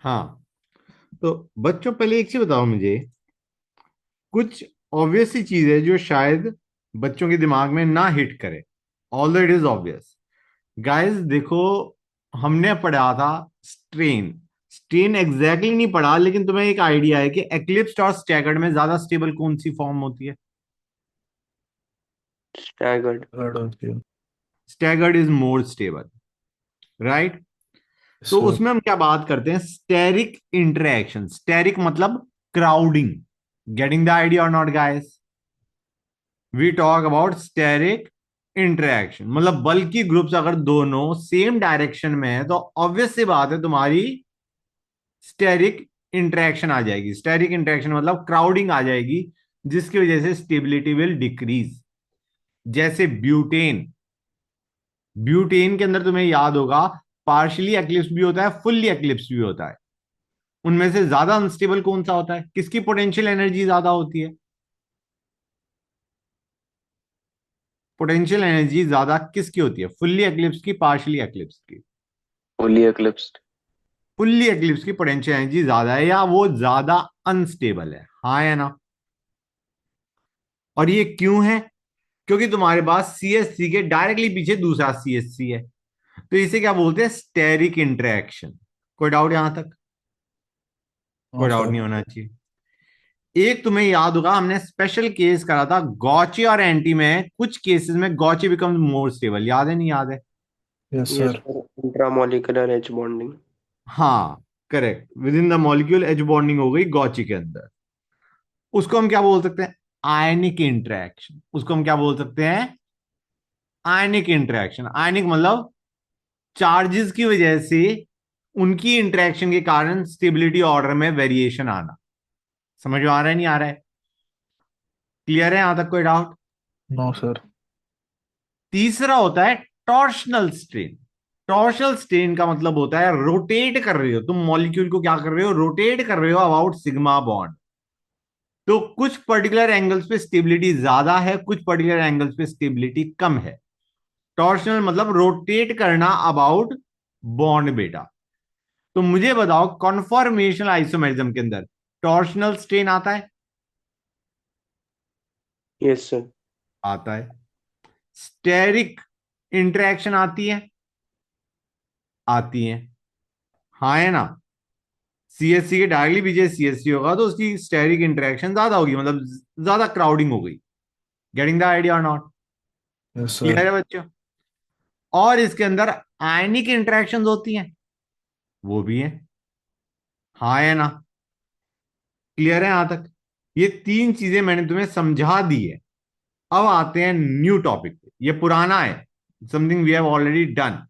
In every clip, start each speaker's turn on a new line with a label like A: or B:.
A: हाँ, तो बच्चों पहले एक चीज बताओ मुझे। कुछ ऑब्वियस सी चीज है जो शायद बच्चों के दिमाग में ना हिट करे, although it is obvious. Guys देखो, हमने पढ़ा था स्ट्रेन। स्ट्रेन एग्जैक्टली नहीं पढ़ा, लेकिन तुम्हें एक आइडिया है कि एक्लिप्स्ड और स्टैगर्ड में ज्यादा स्टेबल कौन सी फॉर्म होती है?
B: स्टैगर्ड।
C: थर्ड होती है।
A: Staggered is more stable, right? तो
C: सर।
A: उसमें हम क्या बात करते हैं? Steric interaction. स्टेरिक मतलब क्राउडिंग। गेटिंग द आइडिया और not guys? We talk about steric interaction, मतलब बल्कि ग्रुप्स अगर दोनों सेम डायरेक्शन में है तो ऑब्वियस सी बात है तुम्हारी स्टेरिक इंटरेक्शन आ जाएगी। स्टेरिक इंटरेक्शन मतलब क्राउडिंग आ जाएगी, जिसकी वजह से स्टेबिलिटी विल डिक्रीज। जैसे ब्यूटेन। ब्यूटेन के अंदर तुम्हें याद होगा पार्शियली एक्लिप्स भी होता है, फुल्ली एक्लिप्स भी होता है। उनमें से ज्यादा अनस्टेबल कौन सा होता है? किसकी पोटेंशियल एनर्जी ज्यादा होती है? पोटेंशियल एनर्जी ज्यादा किसकी होती है? फुल्ली एक्लिप्स की, पार्शियली एक्लिप्स की?
B: फुली एक्लिप्स्ड।
A: फुल्ली एक्लिप्स की पोटेंशियल एनर्जी ज्यादा है, या वो ज्यादा अनस्टेबल है? हाँ या ना? और ये क्यों है? क्योंकि तुम्हारे पास सीएससी के डायरेक्टली पीछे दूसरा सीएससी है। तो इसे क्या बोलते हैं? Steric interaction. कोई डाउट यहां तक?
C: हाँ
A: कोई डाउट
C: सर।
A: नहीं होना चाहिए। एक तुम्हें याद होगा, हमने स्पेशल केस करा था गॉचे और एंटी में। कुछ केसेस में गॉचे बिकम्स मोर स्टेबल, याद है नहीं याद है?
C: Yes
B: yes
C: sir.
B: Sir, intramolecular H bonding.
A: हाँ, correct. Within the molecule H bonding हो गई गॉची के अंदर। उसको हम क्या बोल सकते हैं? आयनिक इंटरेक्शन। उसको हम क्या बोल सकते हैं? आयनिक इंटरेक्शन। आयनिक मतलब चार्जेस की वजह से उनकी इंटरेक्शन के कारण स्टेबिलिटी ऑर्डर में वेरिएशन आना। समझ में आ रहा है नहीं आ रहा है? क्लियर है यहां तक? कोई डाउट?
C: No sir.
A: तीसरा होता है टॉर्शनल स्ट्रेन। टॉर्शनल स्ट्रेन का मतलब होता है रोटेट कर रहे हो तुम मॉलिक्यूल को, क्या कर रहे हो? रोटेट कर रहे हो अबाउट सिग्मा बॉन्ड। तो कुछ पर्टिकुलर एंगल्स पे स्टेबिलिटी ज्यादा है, कुछ पर्टिकुलर एंगल्स पे स्टेबिलिटी कम है। टॉर्शनल मतलब रोटेट करना अबाउट बॉन्ड बेटा। तो मुझे बताओ, कॉन्फॉर्मेशनल आइसोमेरिज्म के अंदर टॉर्शनल स्ट्रेन आता है?
B: Yes sir.
A: आता है। स्टेरिक इंटरेक्शन आती है? आती है। हाँ है ना? सीएससी के डायरेक्टली पीछे सीएससी होगा तो उसकी स्टेरिक इंटरेक्शन ज्यादा होगी, मतलब ज्यादा क्राउडिंग हो गई। गेटिंग द आइडिया और नॉट?
C: Yes
A: clear
C: sir.
A: है बच्चों? और इसके अंदर आयनिक इंटरेक्शंस होती हैं, वो भी है। हाँ है ना? क्लियर है यहां तक? ये तीन चीजें मैंने तुम्हें समझा दी है। अब आते हैं न्यू टॉपिक पे। ये पुराना है, something we have already done.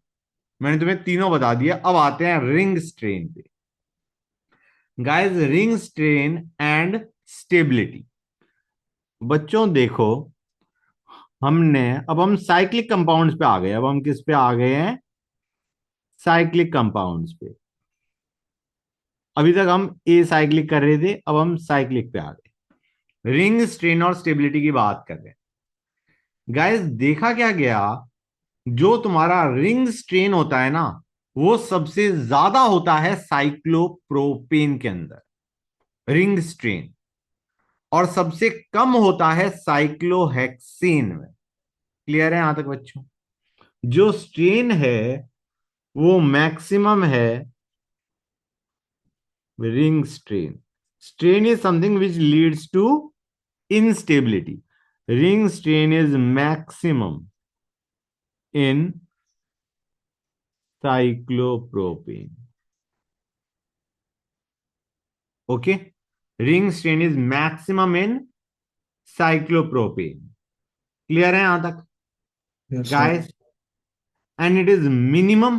A: मैंने तुम्हें तीनों बता दिया। अब आते हैं रिंग स्ट्रेन पे। Guys, ring strain and stability. बच्चों देखो, हमने अब हम साइक्लिक कंपाउंड्स पे आ गए। अब हम किस पे आ गए हैं? साइक्लिक कंपाउंड्स पे। अभी तक हम ए साइक्लिक कर रहे थे, अब हम साइक्लिक पे आ गए। रिंग स्ट्रेन और स्टेबिलिटी की बात कर रहे हैं। गाइस देखा क्या गया, जो तुम्हारा रिंग स्ट्रेन होता है ना, वो सबसे ज्यादा होता है साइक्लोप्रोपेन के अंदर, रिंग स्ट्रेन। और सबसे कम होता है साइक्लोहेक्सेन में। क्लियर है यहां तक बच्चों? जो स्ट्रेन है वो मैक्सिमम है ring strain. Strain is something which leads to instability. Ring strain is maximum in cyclopropane. Okay? Ring strain is maximum in cyclopropane. Clear है यहां तक
C: yes sir.
A: guys? And it is minimum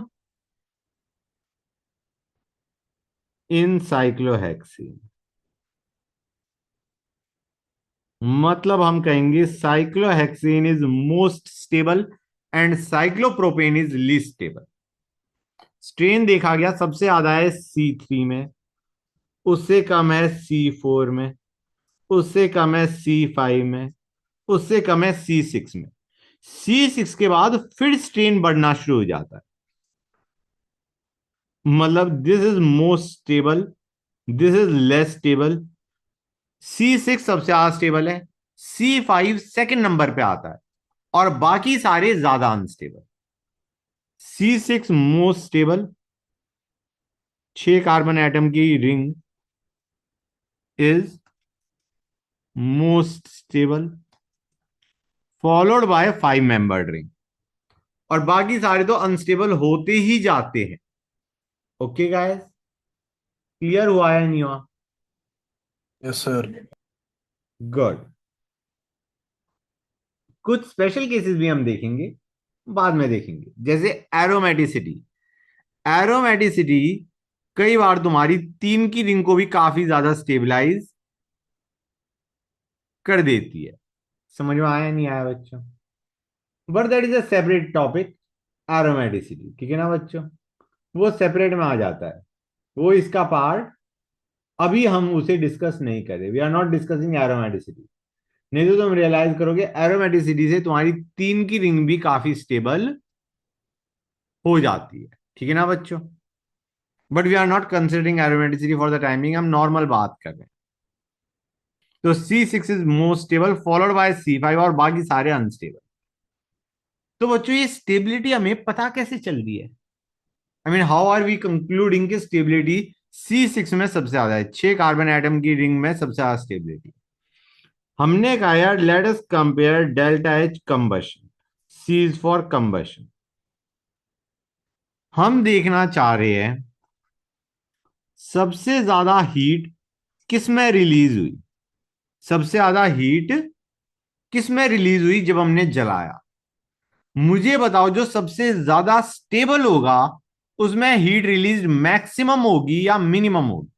A: in cyclohexene. मतलब हम कहेंगे cyclohexane is most stable and cyclopropane is least stable. Strain देखा गया सबसे ज्यादा है C3 में, उससे कम है C4 में, उससे कम है C5 में, उससे कम है C6 में। C6 के बाद फिर स्ट्रेन बढ़ना शुरू हो जाता है। मतलब this is most stable, this is less stable, C6 सबसे ज्यादा स्टेबल है, C5 सेकंड नंबर पे आता है, और बाकी सारे ज्यादा unstable. C6 most stable, 6 carbon atom की ring is most stable, followed by 5 membered ring, और बाकी सारे तो अनस्टेबल होते ही जाते हैं। ओके गाइस, क्लियर हुआ है नहीं हुआ?
C: Yes, sir.
A: गुड। कुछ स्पेशल केसेस भी हम देखेंगे, बाद में देखेंगे, जैसे एरोमेटिसिटी। एरोमेटिसिटी कई बार तुम्हारी 3 की रिंग को भी काफी ज्यादा स्टेबलाइज कर देती है। समझ में आया नहीं आया बच्चों? But that is a separate topic, aromaticity, ठीक है ना बच्चों? वो सेपरेट में आ जाता है, वो इसका पार्ट, अभी हम उसे डिस्कस नहीं करें। We are not discussing aromaticity. नहीं तो तुम रियलाइज करोगे एरोमेटिसिटी से तुम्हारी 3 की रिंग भी काफी स्टेबल हो जाती है, ठीक है ना बच्चों? But we are not considering aromaticity for the timing, हम नॉर्मल बात कर रहे हैं। तो C6 is most stable, followed by C5, और बाकी सारे अनस्टेबल। तो बच्चों ये स्टेबिलिटी हमें पता कैसे चल रही है? I mean how are we concluding कि स्टेबिलिटी C6 में सबसे ज्यादा है, 6 कार्बन एटम की रिंग में सबसे ज्यादा स्टेबिलिटी। हमने कहा यार let us compare delta H combustion, C is for combustion. हम देखना चाह रहे हैं सबसे ज्यादा हीट किस में रिलीज हुई, सबसे ज्यादा हीट किस में रिलीज हुई जब हमने जलाया। मुझे बताओ जो सबसे ज्यादा स्टेबल होगा उसमें हीट रिलीज मैक्सिमम होगी या मिनिमम होगी?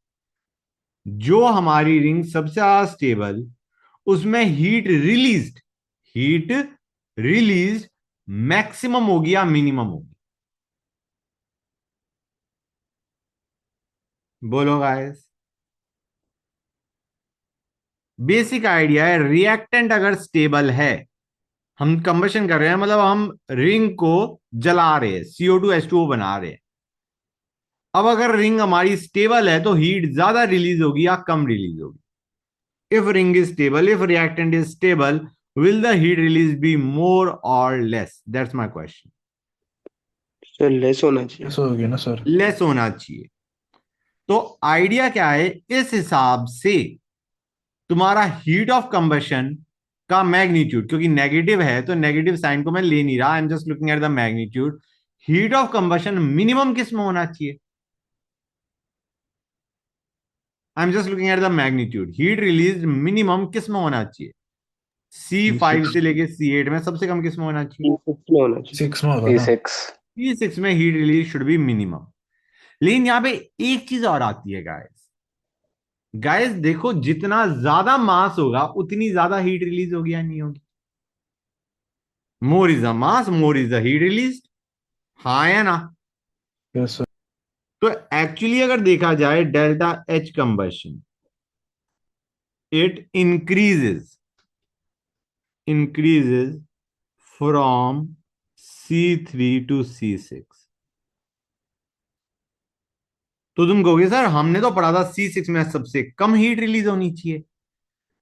A: जो हमारी रिंग सबसे ज्यादा स्टेबल, उसमें हीट रिलीज मैक्सिमम होगी या मिनिमम होगी? बोलो गाइस। बेसिक आइडिया है, रिएक्टेंट अगर स्टेबल है, हम कंबशन कर रहे हैं मतलब हम रिंग को जला रहे हैं, CO2H2O बना रहे हैं। अब अगर रिंग हमारी स्टेबल है तो हीट ज्यादा रिलीज होगी या कम रिलीज होगी? If ring is stable, if reactant is stable, will the heat release be more और less? That's my question.
B: Sir less होना चाहिए।
C: Yes होगी ना सर.
A: लेस होना चाहिए। तो आइडिया क्या है, इस हिसाब से तुम्हारा हीट ऑफ कंबशन का मैग्नीट्यूड, क्योंकि नेगेटिव है तो नेगेटिव साइन को मैं ले नहीं रहा, I am just looking at the magnitude. Heat of combustion minimum किस में होना चाहिए? I am just looking at the magnitude, heat release minimum किस में होना चाहिए? C5
C: C6.
A: से लेके C8 में सबसे कम किस में होना चाहिए?
B: C6 में होना चाहिए।
C: 6 में होगा ना.
B: C6।
A: C6 में heat release should be minimum. लेकिन यहां पे एक चीज और आती है गाइस। गाइस देखो, जितना ज्यादा मास होगा उतनी ज्यादा हीट रिलीज होगी या नहीं होगी? More is the mass, more is the heat release. हाँ या ना?
C: Yes sir.
A: तो एक्चुअली अगर देखा जाए delta H combustion, it increases from C3 to C6। तो तुम कहोगे सर हमने तो पढ़ा था C6 में सबसे कम हीट रिलीज होनी चाहिए।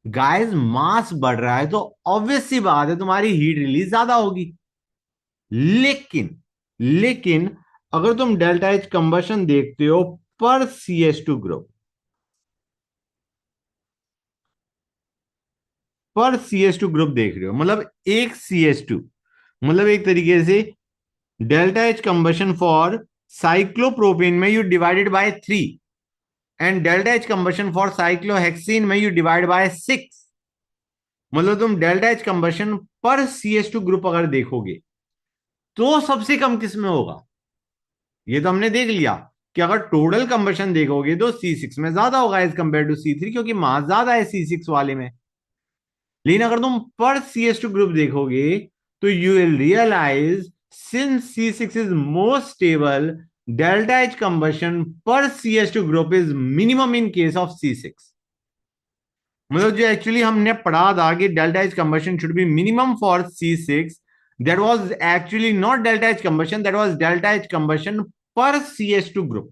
A: गाइस मास बढ़ रहा है तो ऑब्वियस सी बात है तुम्हारी हीट रिलीज ज्यादा होगी। लेकिन अगर तुम डेल्टा एच कंबशन देखते हो पर CH2 ग्रुप, पर CH2 ग्रुप देख रहे हो, मतलब एक CH2, मतलब एक तरीके से delta H combustion for cyclopropane में you divided by 3, and delta H combustion for cyclohexene में यू डिवाइड बाय 6। मतलब तुम डेल्टा एच कंबशन पर CH2 ग्रुप अगर देखोगे तो सबसे कम किस में होगा? ये तो हमने देख लिया कि अगर टोटल कंबशन देखोगे तो C6 में ज्यादा होगा एज कंपेयर टू C3, क्योंकि मास ज्यादा है C6 वाले में। लेकिन अगर तुम पर CH2 ग्रुप देखोगे तो you will realize since C6 is most stable, delta H combustion पर CH2 group is minimum in case of C6। मतलब जो एक्चुअली हमने पढ़ा था कि delta H combustion should be minimum for C6, that was actually not delta H combustion, that was delta H combustion per CH2 group.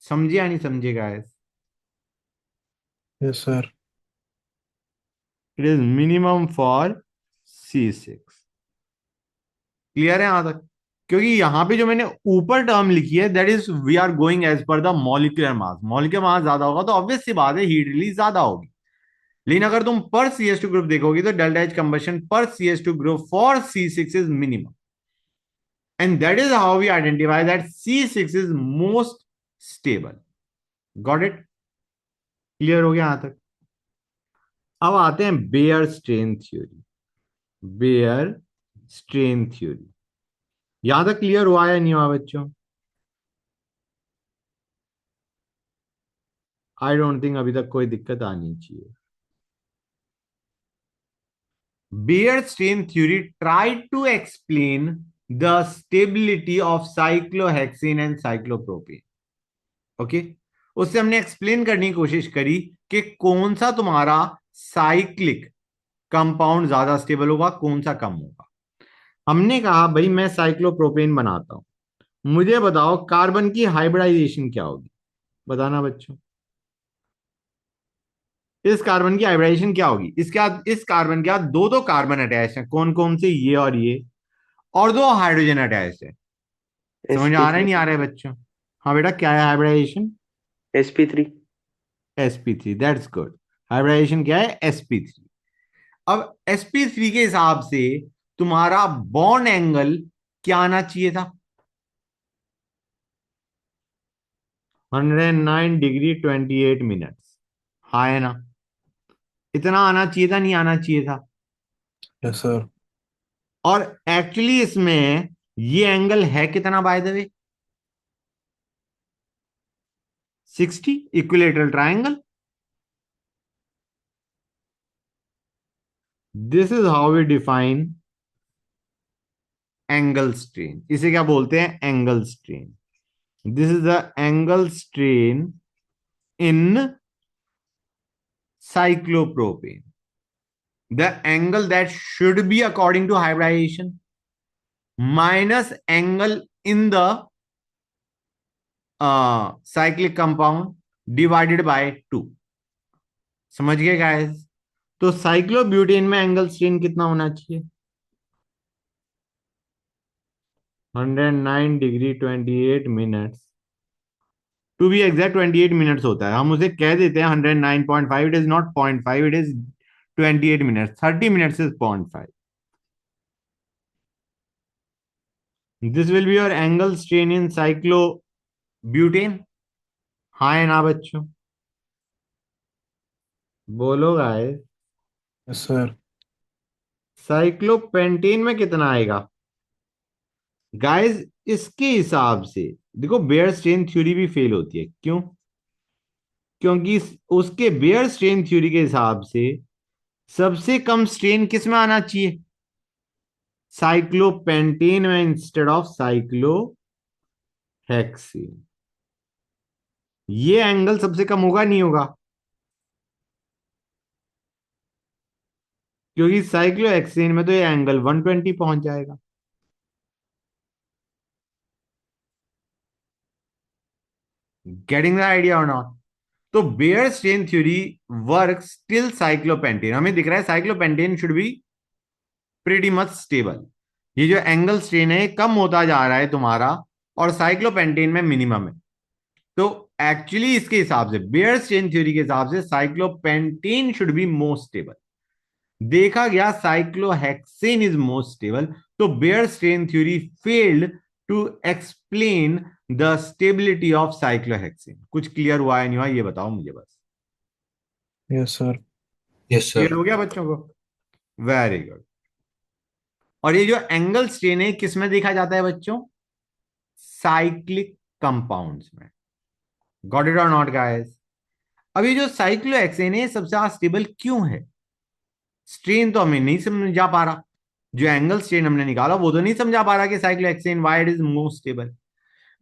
A: समझे या नहीं समझे guys?
C: Yes, sir.
A: It is minimum for C6। Clear है यहां तक? क्योंकि यहां पे जो मैंने ऊपर टर्म लिखी है, that is we are going as per the molecular mass. Molecular mass ज्यादा होगा तो ऑब्वियस सी बात है हीट रिलीज ज्यादा होगी। लेकिन अगर तुम पर CS2 ग्रुप देखोगे तो डेल्टा H कंबशन पर CS2 group for C6 is minimum, and that is how we identify that C6 is most stable. Got it? Clear हो गया यहां तक? अब आते हैं Baeyer strain theory. Baeyer strain theory यहां तक क्लियर हुआ या नहीं हुआ बच्चों? आई डोंट थिंक अभी तक कोई दिक्कत आनी चाहिए। Baeyer strain theory tried to explain the stability of cyclohexane and cyclopropane. Okay, उससे हमने एक्सप्लेन करने की कोशिश करी कि कौन सा तुम्हारा साइक्लिक कंपाउंड ज्यादा स्टेबल होगा, कौन सा कम होगा। हमने कहा भाई मैं साइक्लोप्रोपेन बनाता हूं, मुझे बताओ कार्बन की हाइब्रिडाइजेशन क्या होगी? बताना बच्चों, इस कार्बन की हाइब्रिडाइजेशन क्या होगी? इसके बाद इस कार्बन के बाद दो दो कार्बन अटैच हैं, कौन कौन से? ये और ये, और दो हाइड्रोजन अटैच है। समझ आ रहा है
B: sp3।
A: नहीं आ रहा है बच्चों? हाँ बेटा, क्या है hybridisation?
B: sp3।
A: sp3, that's good. Hybridisation क्या है? sp3। अब sp3 के हिसाब से तुम्हारा बॉन्ड एंगल क्या आना चाहिए था? 109°28'। हाँ है ना? इतना आना चाहिए था, नहीं आना चाहिए था?
C: Yes, sir.
A: और एक्चुअली इसमें ये एंगल है कितना by the way? 60, equilateral triangle. This is how we define angle strain. इसे क्या बोलते हैं? Angle strain. This is the angle strain in cyclopropane, the angle that should be according to hybridization minus angle in the cyclic compound divided by 2। समझ गए guys? तो cyclobutane में angle strain कितना होना चाहिए? 109°28'। टू बी एग्जैक्ट 28 मिनट्स होता है। हम उसे कह देते हैं 109.5। It is not 0.5, it is 28 minutes. 30 minutes is 0.5। This will be your angle strain in cyclobutane. हाँ है ना बच्चों? बोलो गाइस।
C: Yes, sir.
A: साइक्लोपेंटेन में कितना आएगा गाइस? इसके हिसाब से देखो, बेयर स्ट्रेन थ्योरी भी फेल होती है। क्यों? क्योंकि उसके बेयर स्ट्रेन थ्योरी के हिसाब से सबसे कम स्ट्रेन किस में आना चाहिए? साइक्लोपेंटेन में इंस्टेड ऑफ साइक्लोहेक्सेन। ये एंगल सबसे कम होगा नहीं होगा? क्योंकि साइक्लोहेक्सेन में तो ये एंगल 120 पहुंच जाएगा। गेटिंग द आइडिया और नॉट? तो Baeyer strain theory work till cyclopentane. हमें दिख रहा है cyclopentane should be pretty much stable. ये जो एंगल स्ट्रेन है कम होता जा रहा है तुम्हारा, और साइक्लोपेंटेन में मिनिमम है। तो एक्चुअली इसके हिसाब से, बेयर स्ट्रेन थ्योरी के हिसाब से, cyclopentane should be most stable. देखा गया साइक्लोहेक्सेन इज मोस्ट स्टेबल। तो Baeyer strain theory failed to explain the stability of cyclohexane. कुछ क्लियर हुआ है नहीं हुआ ये बताओ मुझे बस।
C: Yes, sir.
D: Yes,
A: clear
D: sir.
A: हो गया बच्चों को? Very good. और ये जो एंगल स्ट्रेन है किस में देखा जाता है बच्चों? साइक्लिक कंपाउंड्स में। गॉट इट और नॉट गाइस? अब ये जो साइक्लोहेक्सेन है सबसे ज्यादा स्टेबल क्यों है? स्ट्रेन तो हमें नहीं समझा पा रहा। जो एंगल स्ट्रेन हमने निकाला वो तो नहीं समझा पा रहा कि cyclohexane why it is most stable.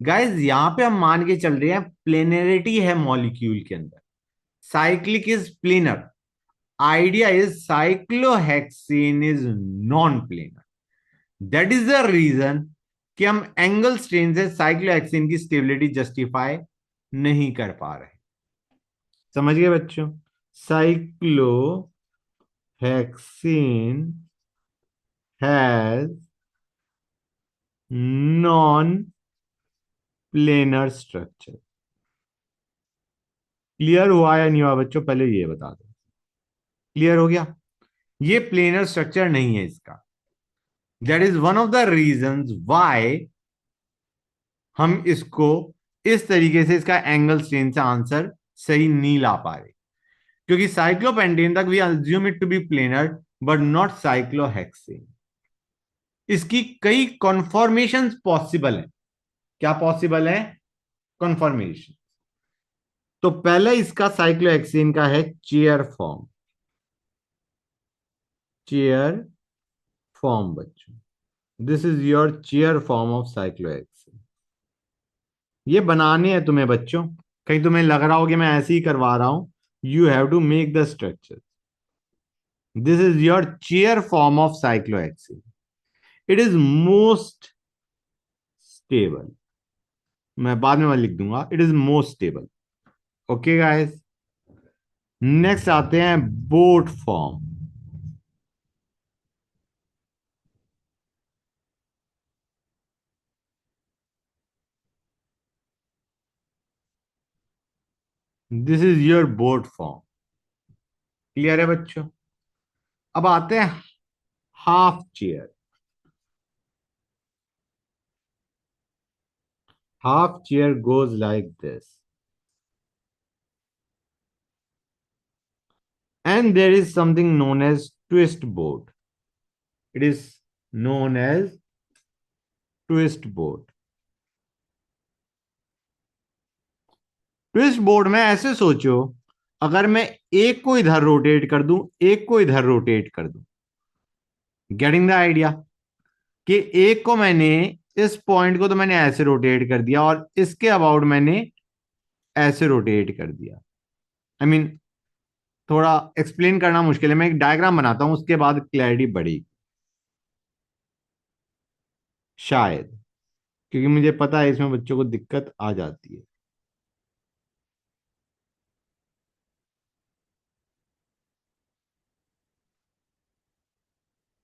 A: Guys यहां पे हम मान के चल रहे हैं प्लेनरिटी है मॉलिक्यूल के अंदर। Cyclic is planar. Idea is cyclohexane is non planar. That is the reason कि हम एंगल स्ट्रेन से साइक्लोहेक्सेन की स्टेबिलिटी जस्टिफाई नहीं कर पा रहे। समझ गए बच्चों? Cyclohexene has non planar structure. Clear हुआ या नहीं हुआ बच्चों, पहले ये बता दो। क्लियर हो गया? ये प्लेनर स्ट्रक्चर नहीं है इसका। That is one of the reasons why हम इसको इस तरीके से, इसका एंगल स्ट्रेन से आंसर सही नहीं ला पा रहे, क्योंकि साइक्लोपेंटेन तक we assume it to be planar but not cyclohexane. इसकी कई कॉन्फॉर्मेशन पॉसिबल है। क्या पॉसिबल है? कॉन्फॉर्मेशन। तो पहले इसका साइक्लोहेक्सेन का है चेयर फॉर्म। चेयर फॉर्म बच्चों, this is your chair form of cyclohexane. ये बनाने हैं तुम्हें बच्चों, कहीं तुम्हें लग रहा हो कि मैं ऐसे ही करवा रहा हूं। You have to make the structure. This is your chair form of cyclohexane. It is most stable. मैं बाद में लिख दूंगा, it is most stable. Okay guys, next आते हैं boat form. This is your boat form. Clear है बच्चों? अब आते हैं half chair. Half chair goes like this, and there is something known as twist board. It is known as twist board. Twist board में ऐसे सोचो, अगर मैं एक को इधर रोटेट कर दूं, एक को इधर रोटेट कर दूं, गेटिंग द आइडिया? कि एक को मैंने, इस पॉइंट को तो मैंने ऐसे रोटेट कर दिया और इसके अबाउट मैंने ऐसे रोटेट कर दिया। आई मीन थोड़ा एक्सप्लेन करना मुश्किल है, मैं एक डायग्राम बनाता हूं, उसके बाद क्लैरिटी बढ़ेगी शायद, क्योंकि मुझे पता है इसमें बच्चों को दिक्कत आ जाती है।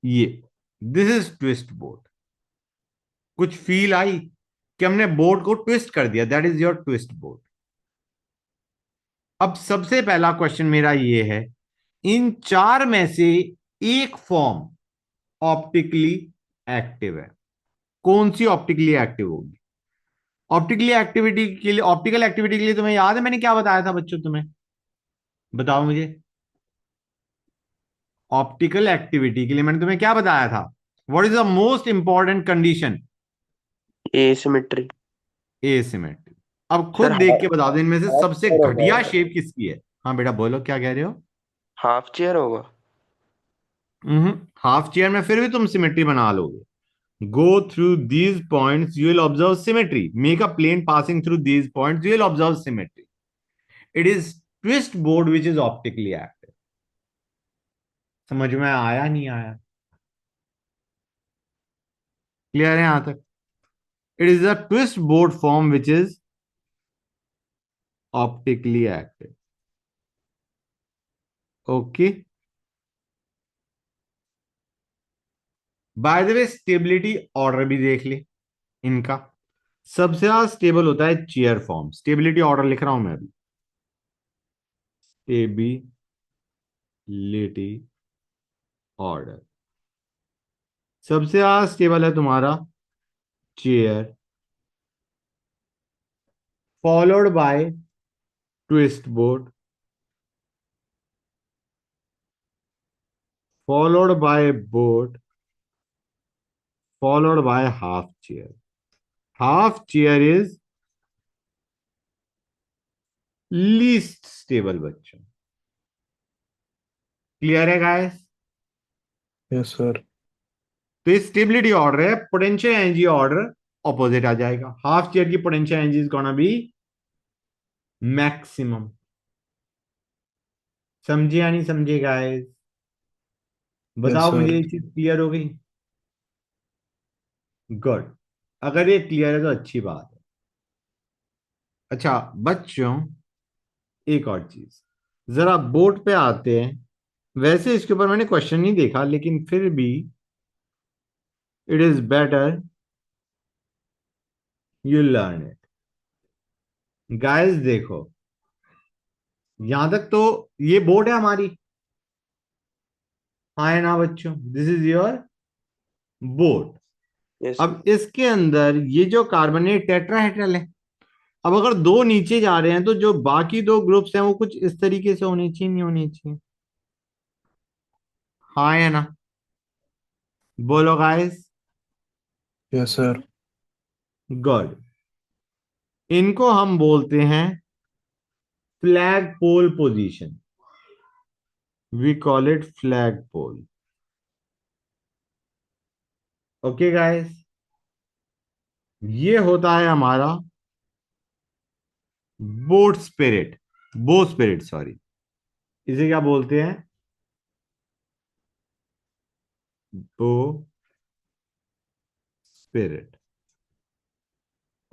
A: ये दिस इज ट्विस्ट बोर्ड। कुछ फील आई कि हमने बोर्ड को ट्विस्ट कर दिया? That is your twist board. अब सबसे पहला क्वेश्चन मेरा ये है, इन चार में से एक फॉर्म ऑप्टिकली एक्टिव है। कौन सी ऑप्टिकली एक्टिव होगी? ऑप्टिकली एक्टिविटी के लिए, ऑप्टिकल एक्टिविटी के लिए तुम्हें याद है मैंने क्या बताया था बच्चों? तुम्हें बताओ मुझे। ऑप्टिकल एक्टिविटी के लिए मैंने तुम्हें क्या बताया था? What is the most important condition?
B: Asymmetry.
A: Asymmetry. अब खुद
B: सर
A: देख के बता दो इनमें से
B: हाफ
A: सबसे
B: चेयर
A: घटिया
B: होगा।
A: शेप किसकी है। हाँ बेटा बोलो, क्या कह रहे हो?
B: हाफ चेयर होगा।
A: हाफ चेयर में फिर भी तुम सिमेट्री बना लोगे। Go through these points, you will observe symmetry. Make a plane passing through these points, you will observe symmetry. It is twist board which is optically active. समझ में आया नहीं आया? क्लियर है यहां तक? It is a twist board form which is optically active. Okay. Bye the way stability order भी देख ले इनका। सबसे ज्यादा स्टेबल होता है चेयर फॉर्म। स्टेबिलिटी ऑर्डर लिख रहा हूं मैं अभी। स्टेबिलिटी ऑर्डर सबसे ज्यादा स्टेबल है तुम्हारा chair, followed by twist board, followed by boat, followed by half chair. Half chair is least stable बच्चों। क्लियर है गाइस?
C: Yes sir.
A: तो ये स्टेबिलिटी ऑर्डर है, पोटेंशियल एनर्जी ऑर्डर ऑपोजिट आ जाएगा। हाफ चेयर की potential energy is gonna be maximum. समझे या नहीं समझे गाइस?
C: यस
A: बताओ मुझे,
C: सर।
A: ये चीज क्लियर हो गई? गुड। अगर ये क्लियर है तो अच्छी बात है। अच्छा बच्चों, एक और चीज, जरा बोर्ड पे आते हैं। वैसे इसके ऊपर मैंने क्वेश्चन नहीं देखा, लेकिन फिर भी it is better you learn it. Guys देखो, यहां तक तो ये बोर्ड है हमारी। हाँ है ना बच्चों, this is your board.
B: Yes.
A: अब इसके अंदर ये जो कार्बन है टेट्राहेड्रल है। अब अगर दो नीचे जा रहे हैं तो जो बाकी दो ग्रुप्स हैं वो कुछ इस तरीके से होने चाहिए, नहीं होने चाहिए? हाँ है ना? बोलो गाइस।
C: Yes sir.
A: गुड। इनको हम बोलते हैं flag pole position. We call it flag pole. Okay guys, ये होता है हमारा boat spirit, bow spirit sorry. इसे क्या बोलते हैं? बो स्पिरिट।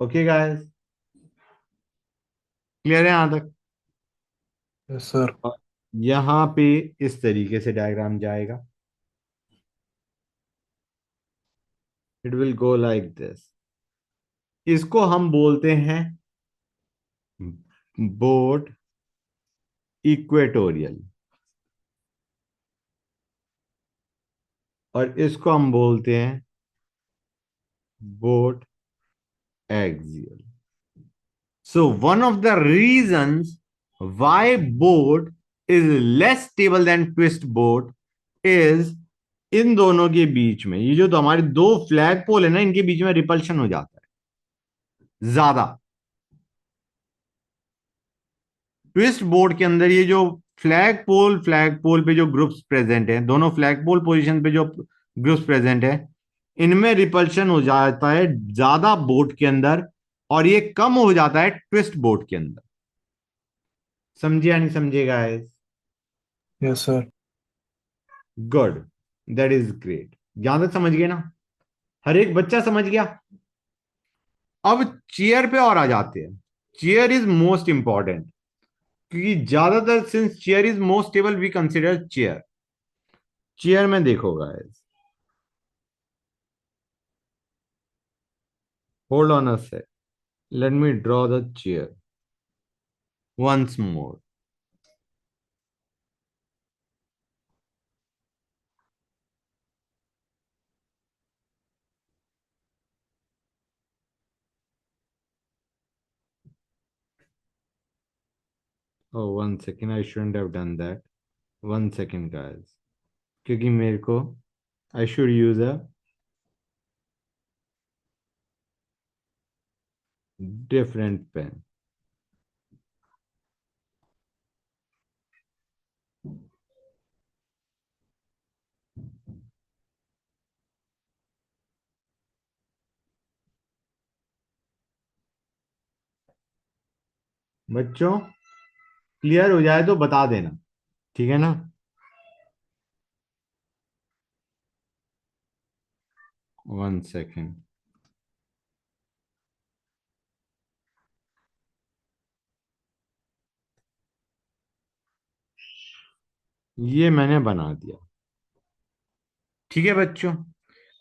A: ओके गाइस, क्लियर है यहां तक?
C: Yes sir.
A: और यहां पे इस तरीके से डायग्राम जाएगा। It will go like this. इसको हम बोलते हैं बोट इक्वेटोरियल, और इसको हम बोलते हैं boat axial. So one of the reasons why boat is less stable than twist boat is इन दोनों के बीच में, ये जो तो हमारे दो फ्लैग पोल है ना, इनके बीच में रिपल्शन हो जाता है ज्यादा। ट्विस्ट बोट के अंदर ये जो फ्लैग पोल पे जो ग्रुप्स प्रेजेंट हैं, दोनों फ्लैग पोल पोजीशन पे जो ग्रुप्स प्रेजेंट है, इनमें रिपल्शन हो जाता है ज्यादा बोट के अंदर, और ये कम हो जाता है ट्विस्ट बोट के अंदर। समझे या नहीं समझे guys?
C: Yes sir.
A: Good, that is great. यहां तक समझ गए ना? हर एक बच्चा समझ गया? अब चेयर पे और आ जाते हैं। चेयर इज मोस्ट इंपॉर्टेंट, क्योंकि ज्यादातर since chair is most stable we consider chair. Chair में देखो guys, hold on a sec, let me draw the chair once more. Oh one second, I shouldn't have done that. One second guys, क्योंकि मेरे को I should use a different pen. बच्चों, clear हो जाए तो बता देना, ठीक है ना? One second. ये मैंने बना दिया, ठीक है बच्चों?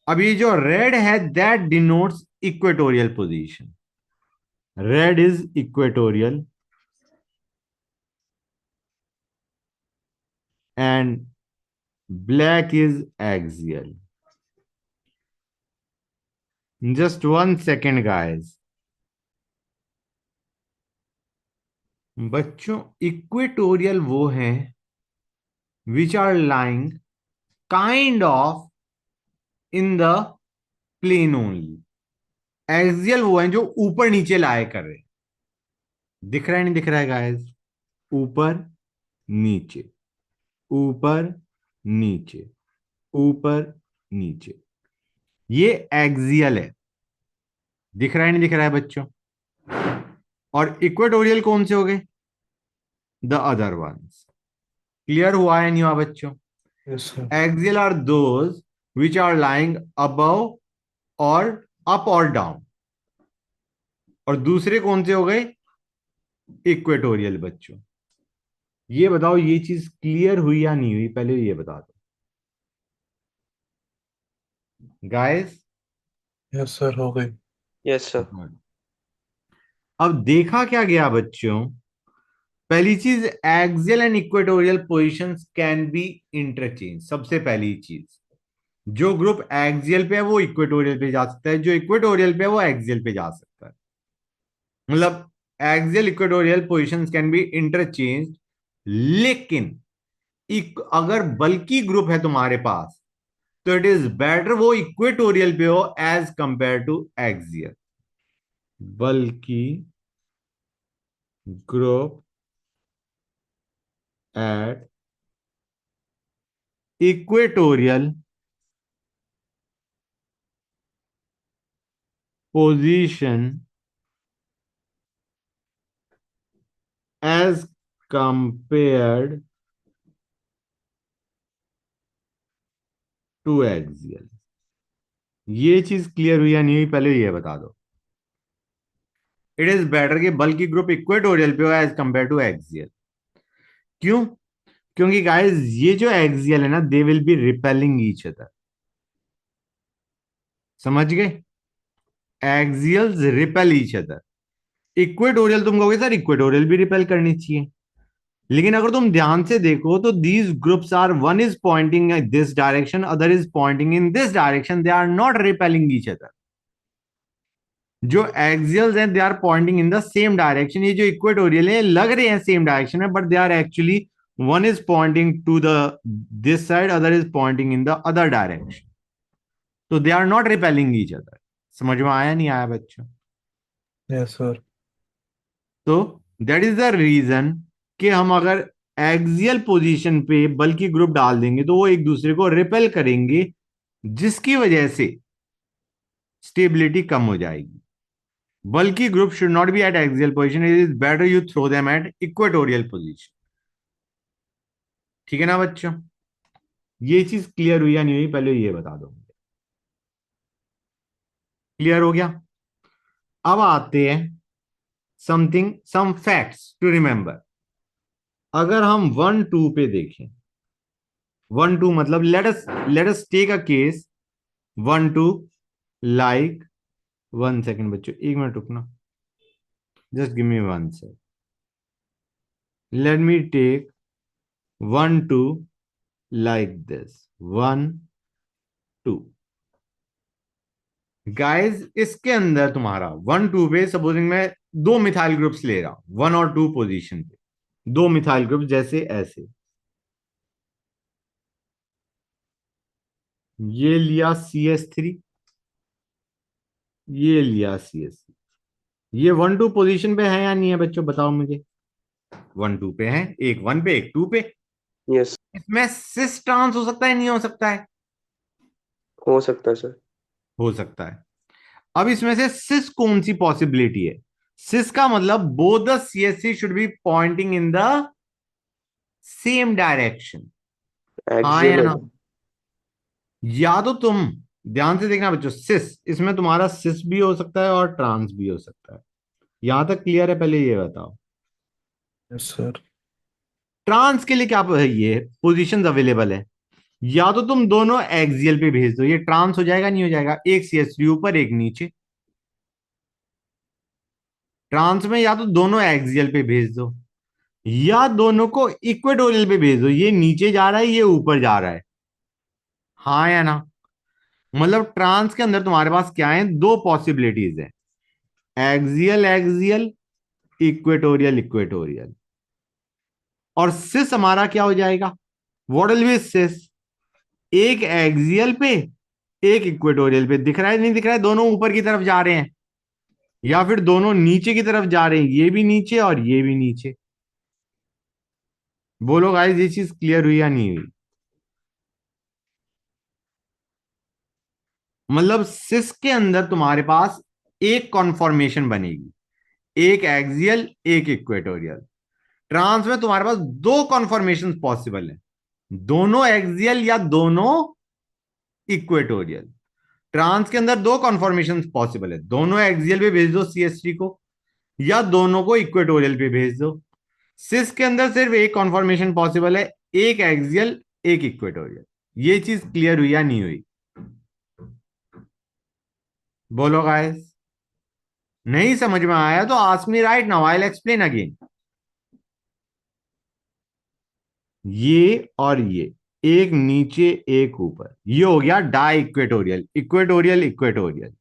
A: अब ये जो रेड है that denotes equatorial position. Red is equatorial and black is axial. Just one second guys. बच्चों, इक्वेटोरियल वो है which are lying kind of in the plane only. Axial वो है जो ऊपर नीचे लाए कर रहे हैं। दिख रहा है नहीं दिख रहा है गाइस? ऊपर नीचे, ऊपर नीचे, ऊपर नीचे, ये एक्सियल है। दिख रहा है नहीं दिख रहा है बच्चों? और इक्वेटोरियल कौन से हो गए? The other ones. क्लियर हुआ है नहीं हुआ बच्चों?
C: Yes sir.
A: Axial are those which are lying above और अप और डाउन। और दूसरे कौन से हो गए? इक्वेटोरियल बच्चों। ये बताओ ये चीज क्लियर हुई या नहीं हुई, पहले ये बता दो गाइस।
C: यस सर, हो गई।
B: Yes sir.
A: अब देखा क्या गया बच्चों, पहली चीज, axial and equatorial positions can be interchange. सबसे पहली चीज, जो ग्रुप एक्सियल पे है वो इक्वेटोरियल पे जा सकता है, जो इक्वेटोरियल पे है वो एक्सियल पे जा सकता है। मतलब axial equatorial positions can be interchange, लेकिन अगर बल्कि ग्रुप है तुम्हारे पास तो इट इज बेटर वो इक्वेटोरियल पे हो as compare to axial. Bulky group at equatorial position as compared to axial. ये चीज क्लियर हुई या नहीं हुई, पहले ये बता दो। इट इज बेटर कि बल्कि ग्रुप इक्वेटोरियल पे हो एज कंपेयर टू एक्सियल। क्यों? क्योंकि गाइस ये जो एक्सियल है ना, they will be repelling each other. समझ गए? एक्सियल्स रिपेल ईच अदर। इक्वेटोरियल तुम कहोगे सर इक्वेटोरियल भी रिपेल करनी चाहिए, लेकिन अगर तुम ध्यान से देखो तो these groups are, one is pointing in this direction, other is pointing in this direction, they are not repelling each other. जो एक्सियल्स हैं they are pointing in the same direction, ये जो इक्वेटोरियल है लग रहे हैं सेम डायरेक्शन में, but they are actually, one is pointing to the this side, other is pointing in the other direction, तो they are not repelling each other. समझ में आया नहीं आया बच्चों?
C: Yes sir.
A: तो दैट इज द रीजन कि हम अगर एक्सियल पोजीशन पे बल्कि ग्रुप डाल देंगे तो वो एक दूसरे को रिपेल करेंगे, जिसकी वजह से स्टेबिलिटी कम हो जाएगी। Bulky group should not be at axial position, it is better you throw them at equatorial position. ठीक है ना बच्चों? ये चीज क्लियर हुई या नहीं हुई, पहले ये बता दो मुझे। क्लियर हो गया? अब आते हैं something, some facts to remember. अगर हम 1 2 पे देखें, 1 2 मतलब let us take a case 1 2, like, 1 second बच्चों, 1 मिनट रुकना, just give me 1 second. Let me take 1 2 like this, 1 2। Guys इसके अंदर तुम्हारा 1 2 पे सपोजिंग मैं दो मिथाइल ग्रुप्स ले रहा हूं 1 और 2 पोजीशन पे, दो मिथाइल ग्रुप जैसे ऐसे, ये लिया CH3, ये लिया CH3। ये 1 2 पोजीशन पे है या नहीं है बच्चों, बताओ मुझे। 1 2 पे है, एक 1 पे एक 2 पे।
B: यस।
A: इसमें सिस ट्रांस हो सकता है नहीं हो सकता है?
B: हो सकता है सर।
A: हो सकता है। अब इसमें से सिस कौन सी पॉसिबिलिटी है? सिस का मतलब both the CH3 should be Poynting in the same direction. हाँ या
B: एक्सियल
A: ना?
B: होगा।
A: या तो तुम ध्यान से देखना बच्चों, सिस इसमें तुम्हारा सिस भी हो सकता है और ट्रांस भी हो सकता है। यहां तक क्लियर है? पहले ये बताओ।
C: Yes sir.
A: ट्रांस के लिए क्या ये पोजीशंस अवेलेबल है? या तो तुम दोनों एक्सियल पे भेज दो, ये ट्रांस हो जाएगा नहीं हो जाएगा, एक CH3 ऊपर एक नीचे। ट्रांस में या तो दोनों एक्सियल पे भेज दो, या दोनों को इक्वेटोरियल पे भेज दो, ये नीचे जा रहा है ये ऊपर जा रहा है। हाँ या ना? मतलब ट्रांस के अंदर तुम्हारे पास क्या है, दो पॉसिबिलिटीज है, एक्सियल एक्सियल, इक्वेटोरियल इक्वेटोरियल। और सिस हमारा क्या हो जाएगा, व्हाट विल बी सिस, एक एक्सियल पे एक इक्वेटोरियल पे। दिख रहा है नहीं दिख रहा है, दोनों ऊपर की तरफ जा रहे हैं, या फिर दोनों नीचे की तरफ जा रहे हैं, ये भी नीचे और ये भी नीचे। बोलो गाइस ये चीज क्लियर हुई या नहीं हुई? मतलब सिस के अंदर तुम्हारे पास एक कॉन्फॉर्मेशन बनेगी, एक एक्सियल एक इक्वेटोरियल। ट्रांस में तुम्हारे पास दो कॉन्फॉर्मेशन पॉसिबल है, दोनों एक्सियल या दोनों इक्वेटोरियल। ट्रांस के अंदर दो कॉन्फॉर्मेशन पॉसिबल है, दोनों एक्सियल पे भेज दो CH3 को, या दोनों को इक्वेटोरियल पे भेज दो। सिस के अंदर सिर्फ एक कॉन्फॉर्मेशन पॉसिबल है, एक एक्सियल एक इक्वेटोरियल। ये चीज क्लियर हुई या नहीं हुई? बोलो गाइस। नहीं समझ में आया तो ask me right now, I will explain again. ये और ये, एक नीचे एक ऊपर, ये हो गया डाई इक्वेटोरियल, इक्वेटोरियल इक्वेटोरियल।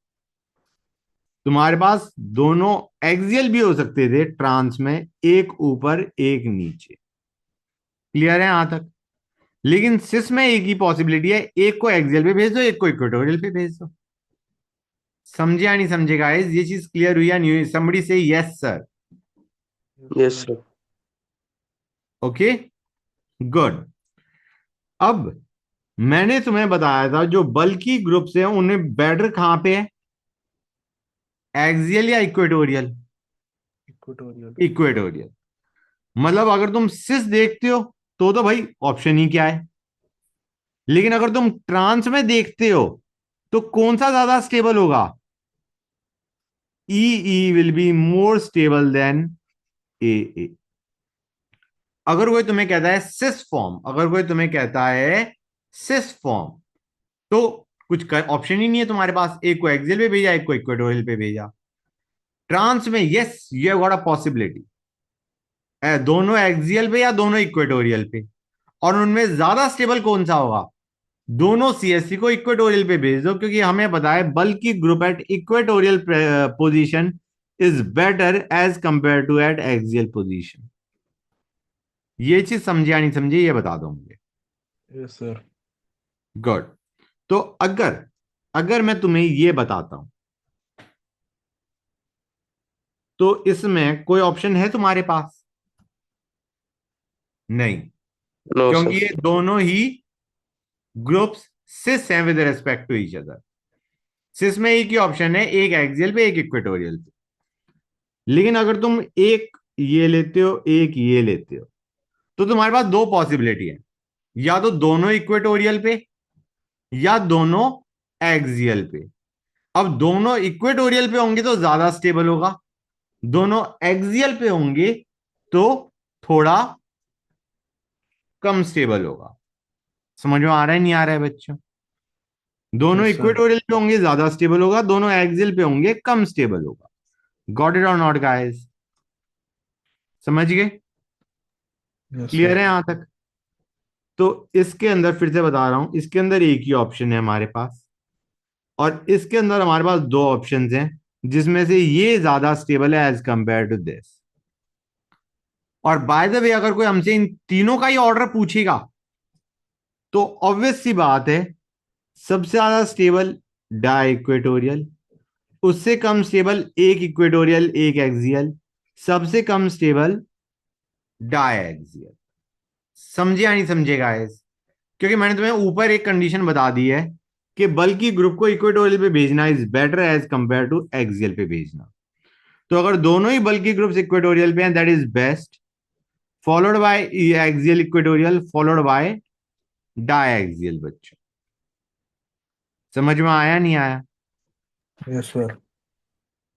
A: तुम्हारे पास दोनों एक्सियल भी हो सकते थे ट्रांस में, एक ऊपर एक नीचे। क्लियर है यहां तक? लेकिन सिस में एक ही पॉसिबिलिटी है, एक को एक्सियल पे भेज दो, एक को इक्वेटोरियल पे भेज दो। समझे या नहीं समझे गाइस? ये चीज क्लियर हुई या नहीं हुई? समबडी से yes sir.
B: Yes sir.
A: Okay, good. अब मैंने तुम्हें बताया था जो बल्कि ग्रुप्स हैं उन्हें बेटर कहां पे है, एक्सियल या इक्वेटोरियल?
C: इक्वेटोरियल।
A: इक्वेटोरियल। मतलब अगर तुम सिस देखते हो तो भाई ऑप्शन ही क्या है। लेकिन अगर तुम ट्रांस में देखते हो तो कौन सा ज्यादा स्टेबल होगा? E will be more stable than A. अगर कोई तुम्हें कहता है सिस फॉर्म, अगर कोई तुम्हें कहता है सिस फॉर्म, तो कुछ ऑप्शन ही नहीं है तुम्हारे पास, एक को एक्सियल पे भेजा, एक को इक्वेटोरियल पे भेजा। ट्रांस में yes, you have got a possibility, दोनों एक्सियल पे या दोनों इक्वेटोरियल पे। और उनमें ज्यादा स्टेबल कौन सा होगा? दोनों सीएससी को इक्वेटोरियल पे भेज दो, क्योंकि हमें पता है बल्कि group at equatorial position is better as compare to at axial position. ये चीज समझे या नहीं समझे, ये बता दो मुझे।
C: Yes sir.
A: गुड। तो अगर अगर मैं तुम्हें ये बताता हूं तो इसमें कोई ऑप्शन है तुम्हारे पास? नहीं,
B: नो
A: क्योंकि
B: सर।
A: ये दोनों ही ग्रुप्स सिस हैं with respect to each other. Cis में एक ही ऑप्शन है, एक एक्सियल पे एक इक्वेटोरियल पे। लेकिन अगर तुम एक ये लेते हो, एक ये लेते हो, तो तुम्हारे पास दो पॉसिबिलिटी है, या तो दोनों इक्वेटोरियल पे या दोनों एक्सियल पे। अब दोनों इक्वेटोरियल पे होंगे तो ज्यादा स्टेबल होगा, दोनों एक्सियल पे होंगे तो थोड़ा कम स्टेबल होगा। समझ में आ रहा है नहीं आ रहा है बच्चों? दोनों
C: यस सर।
A: इक्वेटोरियल पे होंगे ज्यादा स्टेबल होगा, दोनों एक्सियल पे होंगे कम स्टेबल होगा। गॉट इट और नॉट गाइस? समझ गए?
C: Yes
A: clear
C: sir.
A: है यहां तक? तो इसके अंदर फिर से बता रहा हूं, इसके अंदर एक ही ऑप्शन है हमारे पास, और इसके अंदर हमारे पास दो ऑप्शंस हैं, जिसमें से ये ज्यादा स्टेबल है एज कंपेयर टू दिस। और बाय द वे अगर कोई हमसे इन तीनों का ही ऑर्डर पूछेगा तो ऑब्वियस सी बात है, सबसे ज्यादा स्टेबल डाई इक्वेटोरियल, उससे कम स्टेबल एक इक्वेटोरियल एक एक्सियल, सबसे कम स्टेबल डाई एक्सियल। समझे या नहीं समझे गाइस? क्योंकि मैंने तुम्हें ऊपर एक कंडीशन बता दी है कि बल्कि ग्रुप को इक्वेटोरियल पे भेजना is better as compare to axial पे भेजना। तो अगर दोनों ही बल्कि ग्रुप्स इक्वेटोरियल पे हैं, that is best, followed by axial equatorial, followed by di axial. बच्चों समझ में आया नहीं आया?
C: Yes sir.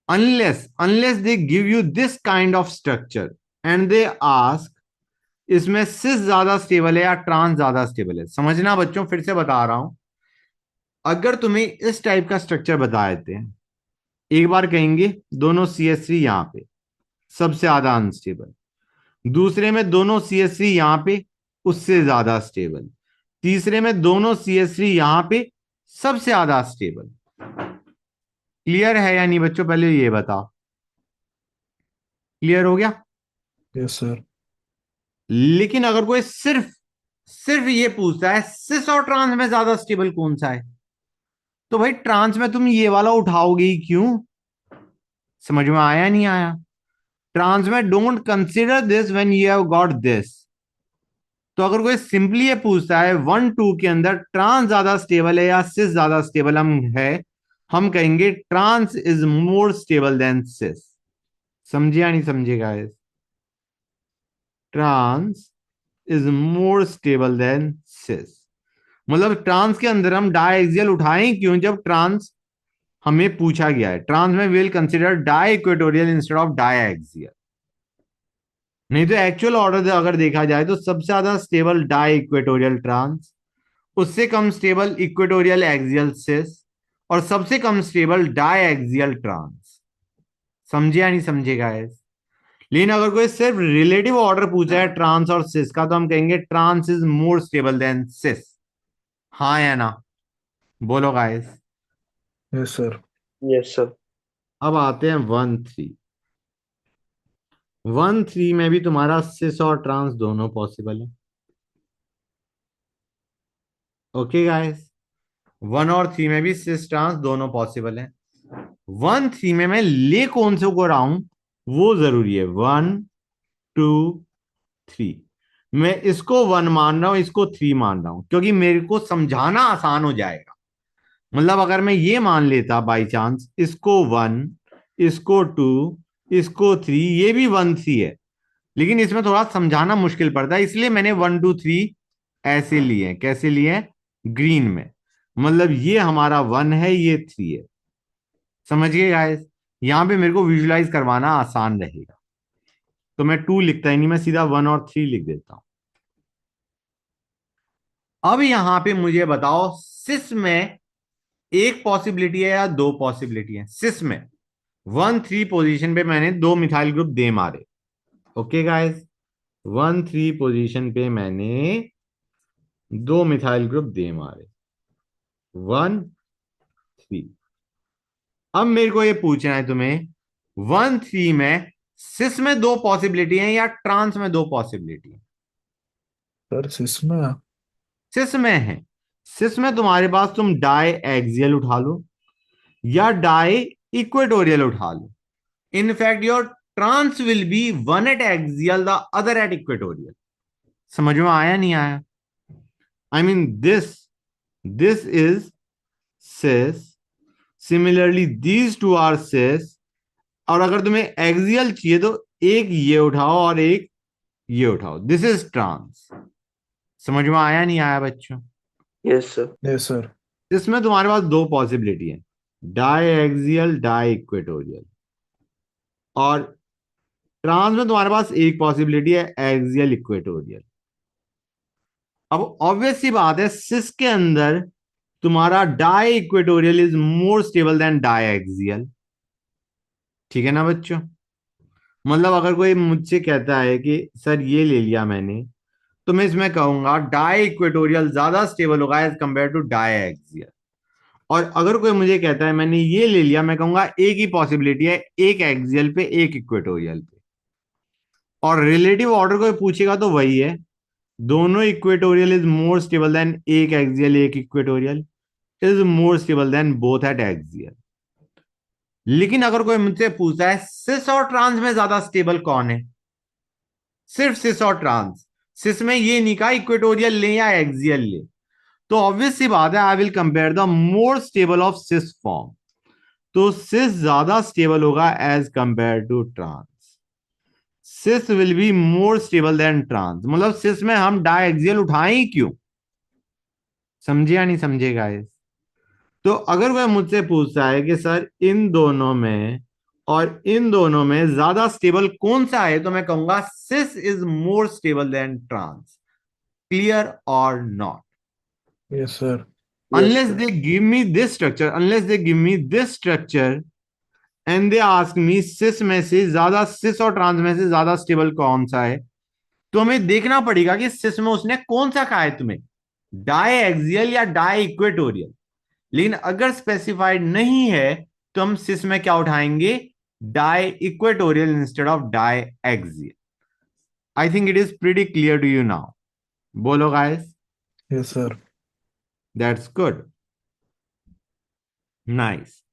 A: Unless they give you this kind of structure and they ask इसमें सिस ज्यादा स्टेबल है या ट्रांस ज्यादा स्टेबल है। समझना बच्चों, फिर से बता रहा हूं, अगर तुम्हें इस टाइप का स्ट्रक्चर बता देते हैं, एक बार कहेंगे दोनों CH3 यहां पे सबसे ज्यादा अनस्टेबल, दूसरे में दोनों CH3 यहां पे उससे ज्यादा स्टेबल, तीसरे में दोनों CH3 यहां पे सबसे ज्यादा स्टेबल। क्लियर है या नहीं बच्चों? पहले ये बताओ, क्लियर हो गया?
C: Yes sir.
A: लेकिन अगर कोई सिर्फ सिर्फ ये पूछता है सिस और ट्रांस में ज्यादा स्टेबल कौन सा है, तो भाई ट्रांस में तुम ये वाला उठाओगे ही क्यों? समझ में आया नहीं आया? ट्रांस में don't consider this when you have got this. तो अगर कोई सिंपली ये पूछता है 1 2 के अंदर ट्रांस ज्यादा स्टेबल है या सिस ज्यादा स्टेबल हम कहेंगे trans is more stable than cis. समझे या नहीं समझे guys? Trans is more stable than cis. मतलब ट्रांस के अंदर हम डायएक्सियल उठाएं क्यों, जब ट्रांस हमें पूछा गया है ट्रांस में will consider di equatorial instead of di axial. नहीं तो एक्चुअल ऑर्डर अगर देखा जाए तो सबसे ज्यादा स्टेबल डाई इक्वेटोरियल ट्रांस, उससे कम स्टेबल इक्वेटोरियल एक्सियल सिस, और सबसे कम स्टेबल डाई एक्सियल ट्रांस। समझे या नहीं समझे गाइस? लेकिन अगर कोई सिर्फ रिलेटिव ऑर्डर पूछा है ट्रांस और सिस का तो हम कहेंगे trans is more stable than cis. हाँ या ना? बोलो guys.
C: Yes, sir.
B: Yes, sir.
A: अब आते हैं 1-3। 1-3 में भी तुम्हारा सिस और ट्रांस दोनों पॉसिबल है। ओके गाइस, 1 और 3 में भी सिस ट्रांस दोनों पॉसिबल है। 1-3 में मैं ले कौन से को रहा हूं वो जरूरी है। 1-2-3, मैं इसको 1 मान रहा हूं, इसको 3 मान रहा हूं, क्योंकि मेरे को समझाना आसान हो जाएगा। मतलब अगर मैं ये मान लेता बाई चांस इसको 1, इसको 2, इसको 3, ये भी 1-3 है, लेकिन इसमें थोड़ा समझाना मुश्किल पड़ता है, इसलिए मैंने 1-2-3 ऐसे लिए हैं। कैसे लिए हैं? ग्रीन में। मतलब ये हमारा 1 है, ये 3 है। समझ गए गाइस? यहां पे मेरे को विजुलाइज करवाना आसान रहेगा, तो मैं 2 लिखता ही नहीं, मैं सीधा 1 और 3 लिख देता हूं। अब यहां पे मुझे बताओ सिस में एक पॉसिबिलिटी है या दो पॉसिबिलिटी है? सिस में 1-3 पोजीशन पे मैंने दो मिथाइल ग्रुप दे मारे। ओके गाइस, 1-3 पोजीशन पे मैंने दो मिथाइल ग्रुप दे मारे, 1-3। अब मेरे को ये पूछना है तुम्हें, 1-3 में सिस में दो पॉसिबिलिटी है या ट्रांस में दो पॉसिबिलिटी है?
C: सर इसमें
A: सिस में है। सिस में तुम्हारे पास तुम डाई एक्सियल उठा लो या डाई इक्वेटोरियल उठा लो। In fact your trans will be one at axial the other at equatorial. समझ में आया नहीं आया? I mean this is cis, similarly these two are cis, और अगर तुम्हें एक्सियल चाहिए तो एक ये उठाओ और एक ये उठाओ, दिस इज ट्रांस। समझ में आया नहीं आया बच्चों?
B: Yes, sir.
C: Yes, sir.
A: इसमें तुम्हारे पास दो पॉसिबिलिटी है, डाई एक्सियल डाई इक्वेटोरियल, और ट्रांस में तुम्हारे पास एक पॉसिबिलिटी है एक्सियल इक्वेटोरियल। अब ऑब्वियस सी बात है सिस के अंदर तुम्हारा di equatorial is more stable than di axial. ठीक है ना बच्चों? मतलब अगर कोई मुझसे कहता है कि सर ये ले लिया मैंने, तो मैं इसमें कहूंगा डाई इक्वेटोरियल ज्यादा स्टेबल होगा as compare to di axial. और अगर कोई मुझे कहता है मैंने ये ले लिया, मैं कहूंगा एक ही पॉसिबिलिटी है, एक एक्सियल पे एक इक्वेटोरियल पे। और रिलेटिव ऑर्डर कोई पूछेगा तो वही है, दोनों equatorial is more stable then एक एक्सियल एक equatorial is more stable then both at axial. लेकिन अगर कोई मुझसे पूछता है सिस और ट्रांस में ज्यादा स्टेबल कौन है, सिर्फ सिस और ट्रांस, सिस में ये नहीं कहा इक्वेटोरियल ले या एक्सियल ले, तो ऑब्वियस सी बात है I will compare the more stable of cis form. तो सिस ज्यादा स्टेबल होगा as compare to trans. Cis will be more stable than trans. मतलब सिस में हम डायएक्सियल उठाएं ही क्यों? समझे या नहीं समझे गाइस? तो अगर वह मुझसे पूछता है कि सर इन दोनों में और इन दोनों में ज्यादा स्टेबल कौन सा है, तो मैं कहूंगा cis is more stable than trans. Clear और not?
C: Yes, sir.
B: Yes,
A: Unless
B: sir.
A: they give me this structure, unless they give me this structure and they ask me cis में से ज्यादा, cis और ट्रांस में से ज्यादा stable कौन सा है, तो हमें देखना पड़ेगा कि cis में उसने कौन सा कहा है तुम्हें, डाई एक्सियल या डाई इक्वेटोरियल। लेकिन अगर स्पेसिफाइड नहीं है तो हम cis में क्या उठाएंगे, di equatorial instead of di axial. I think it is pretty clear to you now. बोलो guys.
C: Yes, sir.
A: That's good, nice.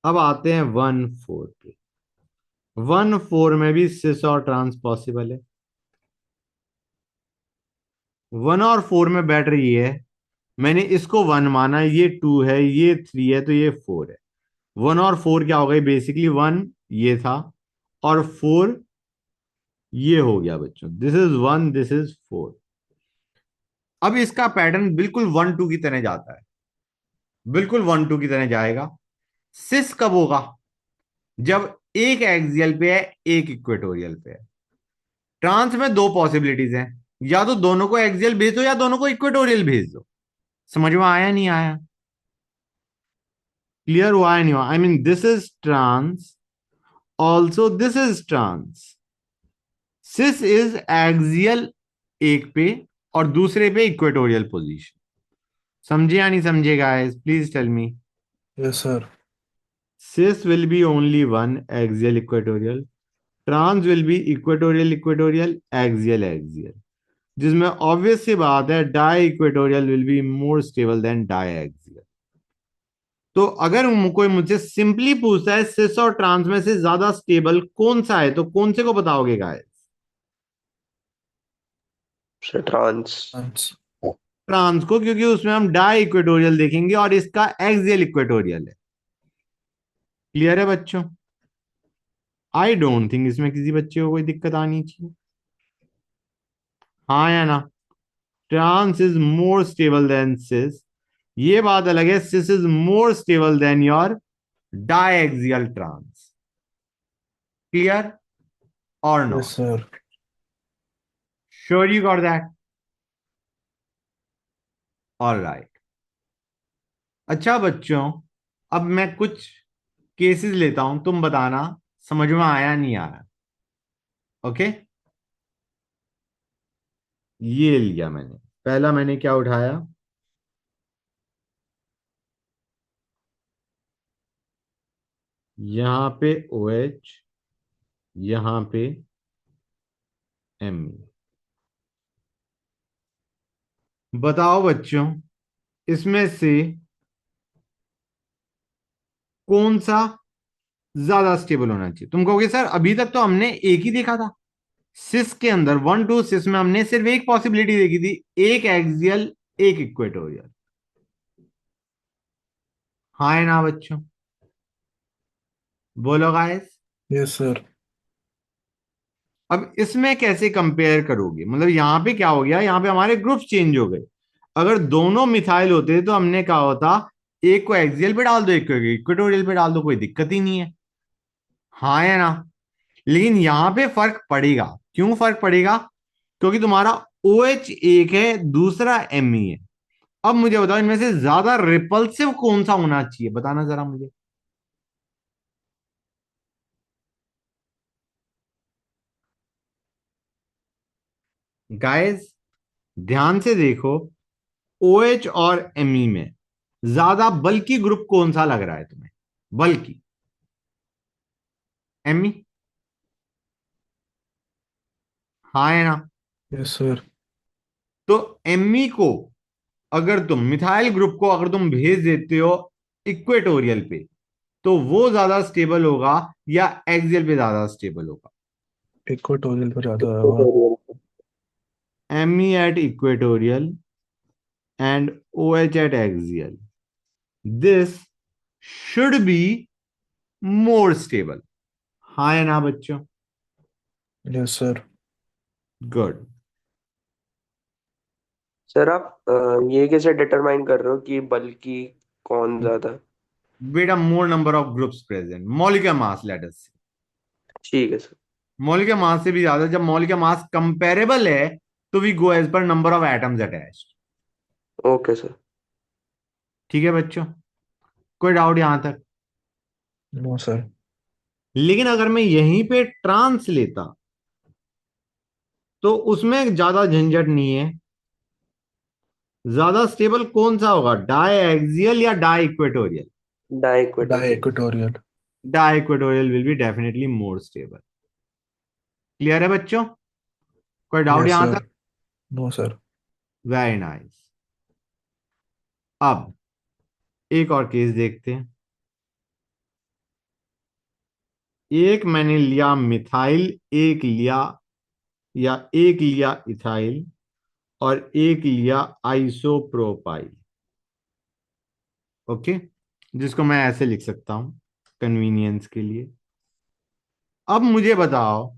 A: अब आते हैं 1-4 पे। 1-4 में भी सिस और ट्रांस पॉसिबल है। 1 और 4 में बैटर ये है, मैंने इसको 1 माना, ये 2 है, ये 3 है, तो ये 4 है। 1 और 4 क्या हो गई? बेसिकली 1 ये था और 4 ये हो गया बच्चों। This is 1, this is 4। अब इसका पैटर्न बिल्कुल 1-2 की तरह जाता है, बिल्कुल 1-2 की तरह जाएगा। सिस कब होगा? जब एक एक्सियल पे है, एक इक्वेटोरियल पे है। ट्रांस में दो पॉसिबिलिटीज हैं, या तो दोनों को एक्सियल भेज दो या दोनों को इक्वेटोरियल भेज दो। समझ में आया नहीं आया? क्लियर हुआ है नहीं हुआ? I mean this is trans, also this is trans. Cis is axial एक पे और दूसरे पे इक्वेटोरियल पोजीशन। समझे या नहीं समझे guys? Please tell me.
C: Yes, sir.
A: Cis will be only one axial equatorial. Trans will be equatorial equatorial axial axial. जिसमें ऑब्वियस सी बात है di equatorial will be more stable than di axial. तो अगर कोई मुझसे सिंपली पूछता है सिस और ट्रांस में से ज्यादा स्टेबल कौन सा है, तो कौन से को बताओगे guys?
B: Sir trans.
C: Trans.
A: Trans को, क्योंकि उसमें हम डाई इक्वेटोरियल देखेंगे और इसका एक्सियल इक्वेटोरियल है। क्लियर है बच्चों? आई डोंट थिंक इसमें किसी बच्चे को कोई दिक्कत आनी चाहिए। हाँ या ना? Trans is more stable than cis. ये बात अलग है, cis is more stable than your diaxial trans. Clear और
C: Yes,
A: not?
C: sir.
A: Sure you got that? Alright. अच्छा बच्चों, अब मैं कुछ केसेस लेता हूं, तुम बताना समझ में आया नहीं आया। ओके? ये लिया मैंने, पहला मैंने क्या उठाया, यहां पे OH, यहां पे Me। बताओ बच्चों, इसमें से कौन सा ज्यादा स्टेबल होना चाहिए? तुम कहोगे सर अभी तक तो हमने एक ही देखा था। सिस के अंदर 1 2 सिस में हमने सिर्फ एक पॉसिबिलिटी देखी थी, एक एक्सियल एक इक्वेटोरियल। हाँ है ना बच्चों? बोलो गाइस।
C: Yes, sir.
A: अब इसमें कैसे कंपेयर करोगे? मतलब यहां पे क्या हो गया, यहां पे हमारे ग्रुप चेंज हो गए। अगर दोनों मिथाइल होते तो हमने कहा होता एक को एक्सियल पे डाल दो, एक को इक्वेटोरियल पे डाल दो, कोई दिक्कत ही नहीं है। हाँ है ना? लेकिन यहां पे फर्क पड़ेगा। क्यों फर्क पड़ेगा? क्योंकि तुम्हारा OH एक है, दूसरा Me है। अब मुझे बताओ इनमें से ज्यादा रिपल्सिव कौन सा होना चाहिए, बताना जरा मुझे। गाइस ध्यान से देखो, OH और Me में ज्यादा बल्कि ग्रुप कौन सा लग रहा है तुम्हें? बल्कि Me। हाँ है ना?
C: Yes, sir.
A: तो Me को अगर तुम मिथाइल ग्रुप को अगर तुम भेज देते हो इक्वेटोरियल पे, तो वो ज्यादा स्टेबल होगा या एक्सियल पे ज्यादा स्टेबल होगा?
C: Equatorial पे ज़्यादा होगा.
A: Me at equatorial and OH at axial. This should be more stable. हाँ है ना बच्चों?
C: Yes, sir.
A: गुड।
B: सर आप ये कैसे डिटरमाइन कर रहे हो कि बल्कि कौन ज्यादा है?
A: बेटा मोर number of groups present, molecular mass let us से।
B: ठीक है सर।
A: मॉलिक्यूलर मास से भी ज्यादा, जब मॉलिक्यूलर मास कंपेरेबल है तो we go as per number of atoms attached.
B: Okay sir.
A: ठीक है बच्चों? कोई डाउट यहां तक?
C: No, sir.
A: लेकिन अगर मैं यहीं पे ट्रांस लेता तो उसमें ज्यादा झंझट नहीं है। ज्यादा स्टेबल कौन सा होगा, डाई एक्सियल या di equatorial?
B: Diequatorial.
C: Di-equatorial.
A: Di equatorial will be definitely more stable. Clear है बच्चों? कोई डाउट
C: Yes,
A: यहां
C: sir.
A: तक?
C: No, sir.
A: Very nice. अब एक और केस देखते हैं। एक मैंने लिया मिथाइल, एक लिया या एक लिया इथाइल और एक लिया आइसोप्रोपाइल। ओके, जिसको मैं ऐसे लिख सकता हूं कन्वीनियंस के लिए। अब मुझे बताओ,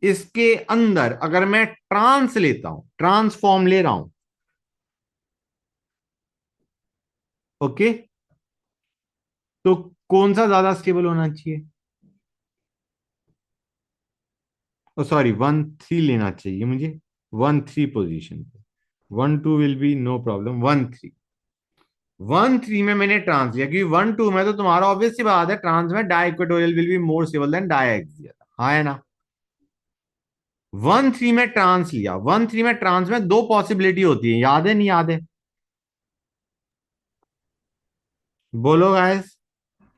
A: इसके अंदर अगर मैं ट्रांस लेता हूं, ट्रांसफॉर्म ले रहा हूं, ओके, तो कौन सा ज्यादा स्टेबल होना चाहिए? ओ सॉरी, 1 3 लेना चाहिए मुझे, 1 3 पोजीशन पे। 1 2 विल बी नो प्रॉब्लम, 1 3। 1 3 में मैंने ट्रांस लिया, क्योंकि 1 2 में तो तुम्हारा ऑब्वियस सी बात है, ट्रांस में di equatorial will be more stable than di axial, हाँ है ना? 1 3 में ट्रांस लिया, 1 3 में ट्रांस में दो पॉसिबिलिटी होती है, याद है नहीं याद है? बोलो गाइस।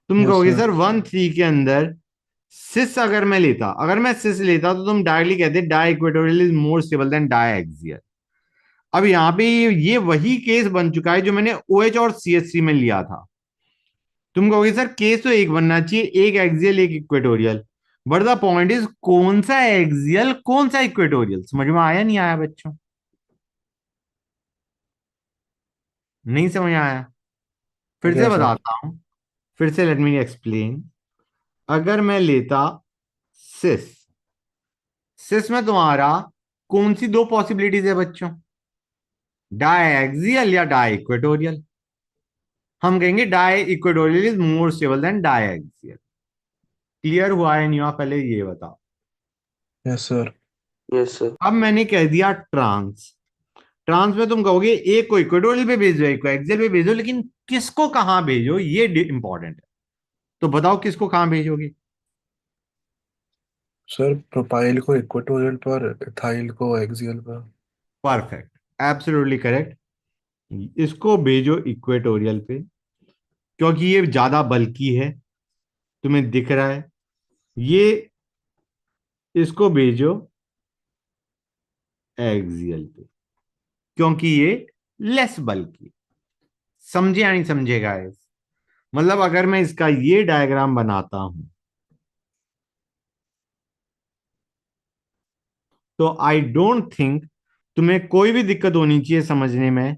A: तुम
C: यस
A: कहोगे
C: सर।
A: सर 1 3 के अंदर सिस अगर मैं लेता, अगर मैं सिस लेता तो तुम डायरेक्टली कहते di equatorial is more stable than di axial. अब यहां पे ये वही केस बन चुका है जो मैंने OH और CH3 में लिया था। तुम कहोगे सर केस तो एक बनना चाहिए, एक एक्सियल एक equatorial. But the point is कौन सा एक्सियल कौन सा इक्वेटोरियल, समझ में आया नहीं आया बच्चों? नहीं समझ आया? फिर से
C: यस सर।
A: बताता हूं, फिर से लेट मी एक्सप्लेन। अगर मैं लेता सिस, सिस में तुम्हारा कौन सी दो पॉसिबिलिटीज है बच्चों? डाई एक्सियल या डाई इक्वेटोरियल। हम कहेंगे di equatorial is more stable than di axial. Clear हुआ है नहीं हुआ, पहले ये बताओ।
C: Yes sir.
B: Yes sir.
A: अब मैंने कह दिया ट्रांस, ट्रांस में तुम कहोगे एक को इक्वेटोरियल पे भेजो एक को एक्सियल पे भेजो, लेकिन किसको कहां भेजो ये इंपॉर्टेंट है। तो बताओ किसको कहां भेजोगे?
C: सर प्रोपाइल को इक्वेटोरियल पर, इथाइल को एक्सियल पर।
A: Perfect, absolutely correct. इसको भेजो इक्वेटोरियल पे, क्योंकि ये ज्यादा बल्की है, तुम्हें दिख रहा है। ये इसको भेजो एक्सियल पे, क्योंकि ये लेस बल्की। समझे या नहीं समझे गाइस? मतलब अगर मैं इसका ये डायग्राम बनाता हूं तो आई डोंट थिंक तुम्हें कोई भी दिक्कत होनी चाहिए समझने में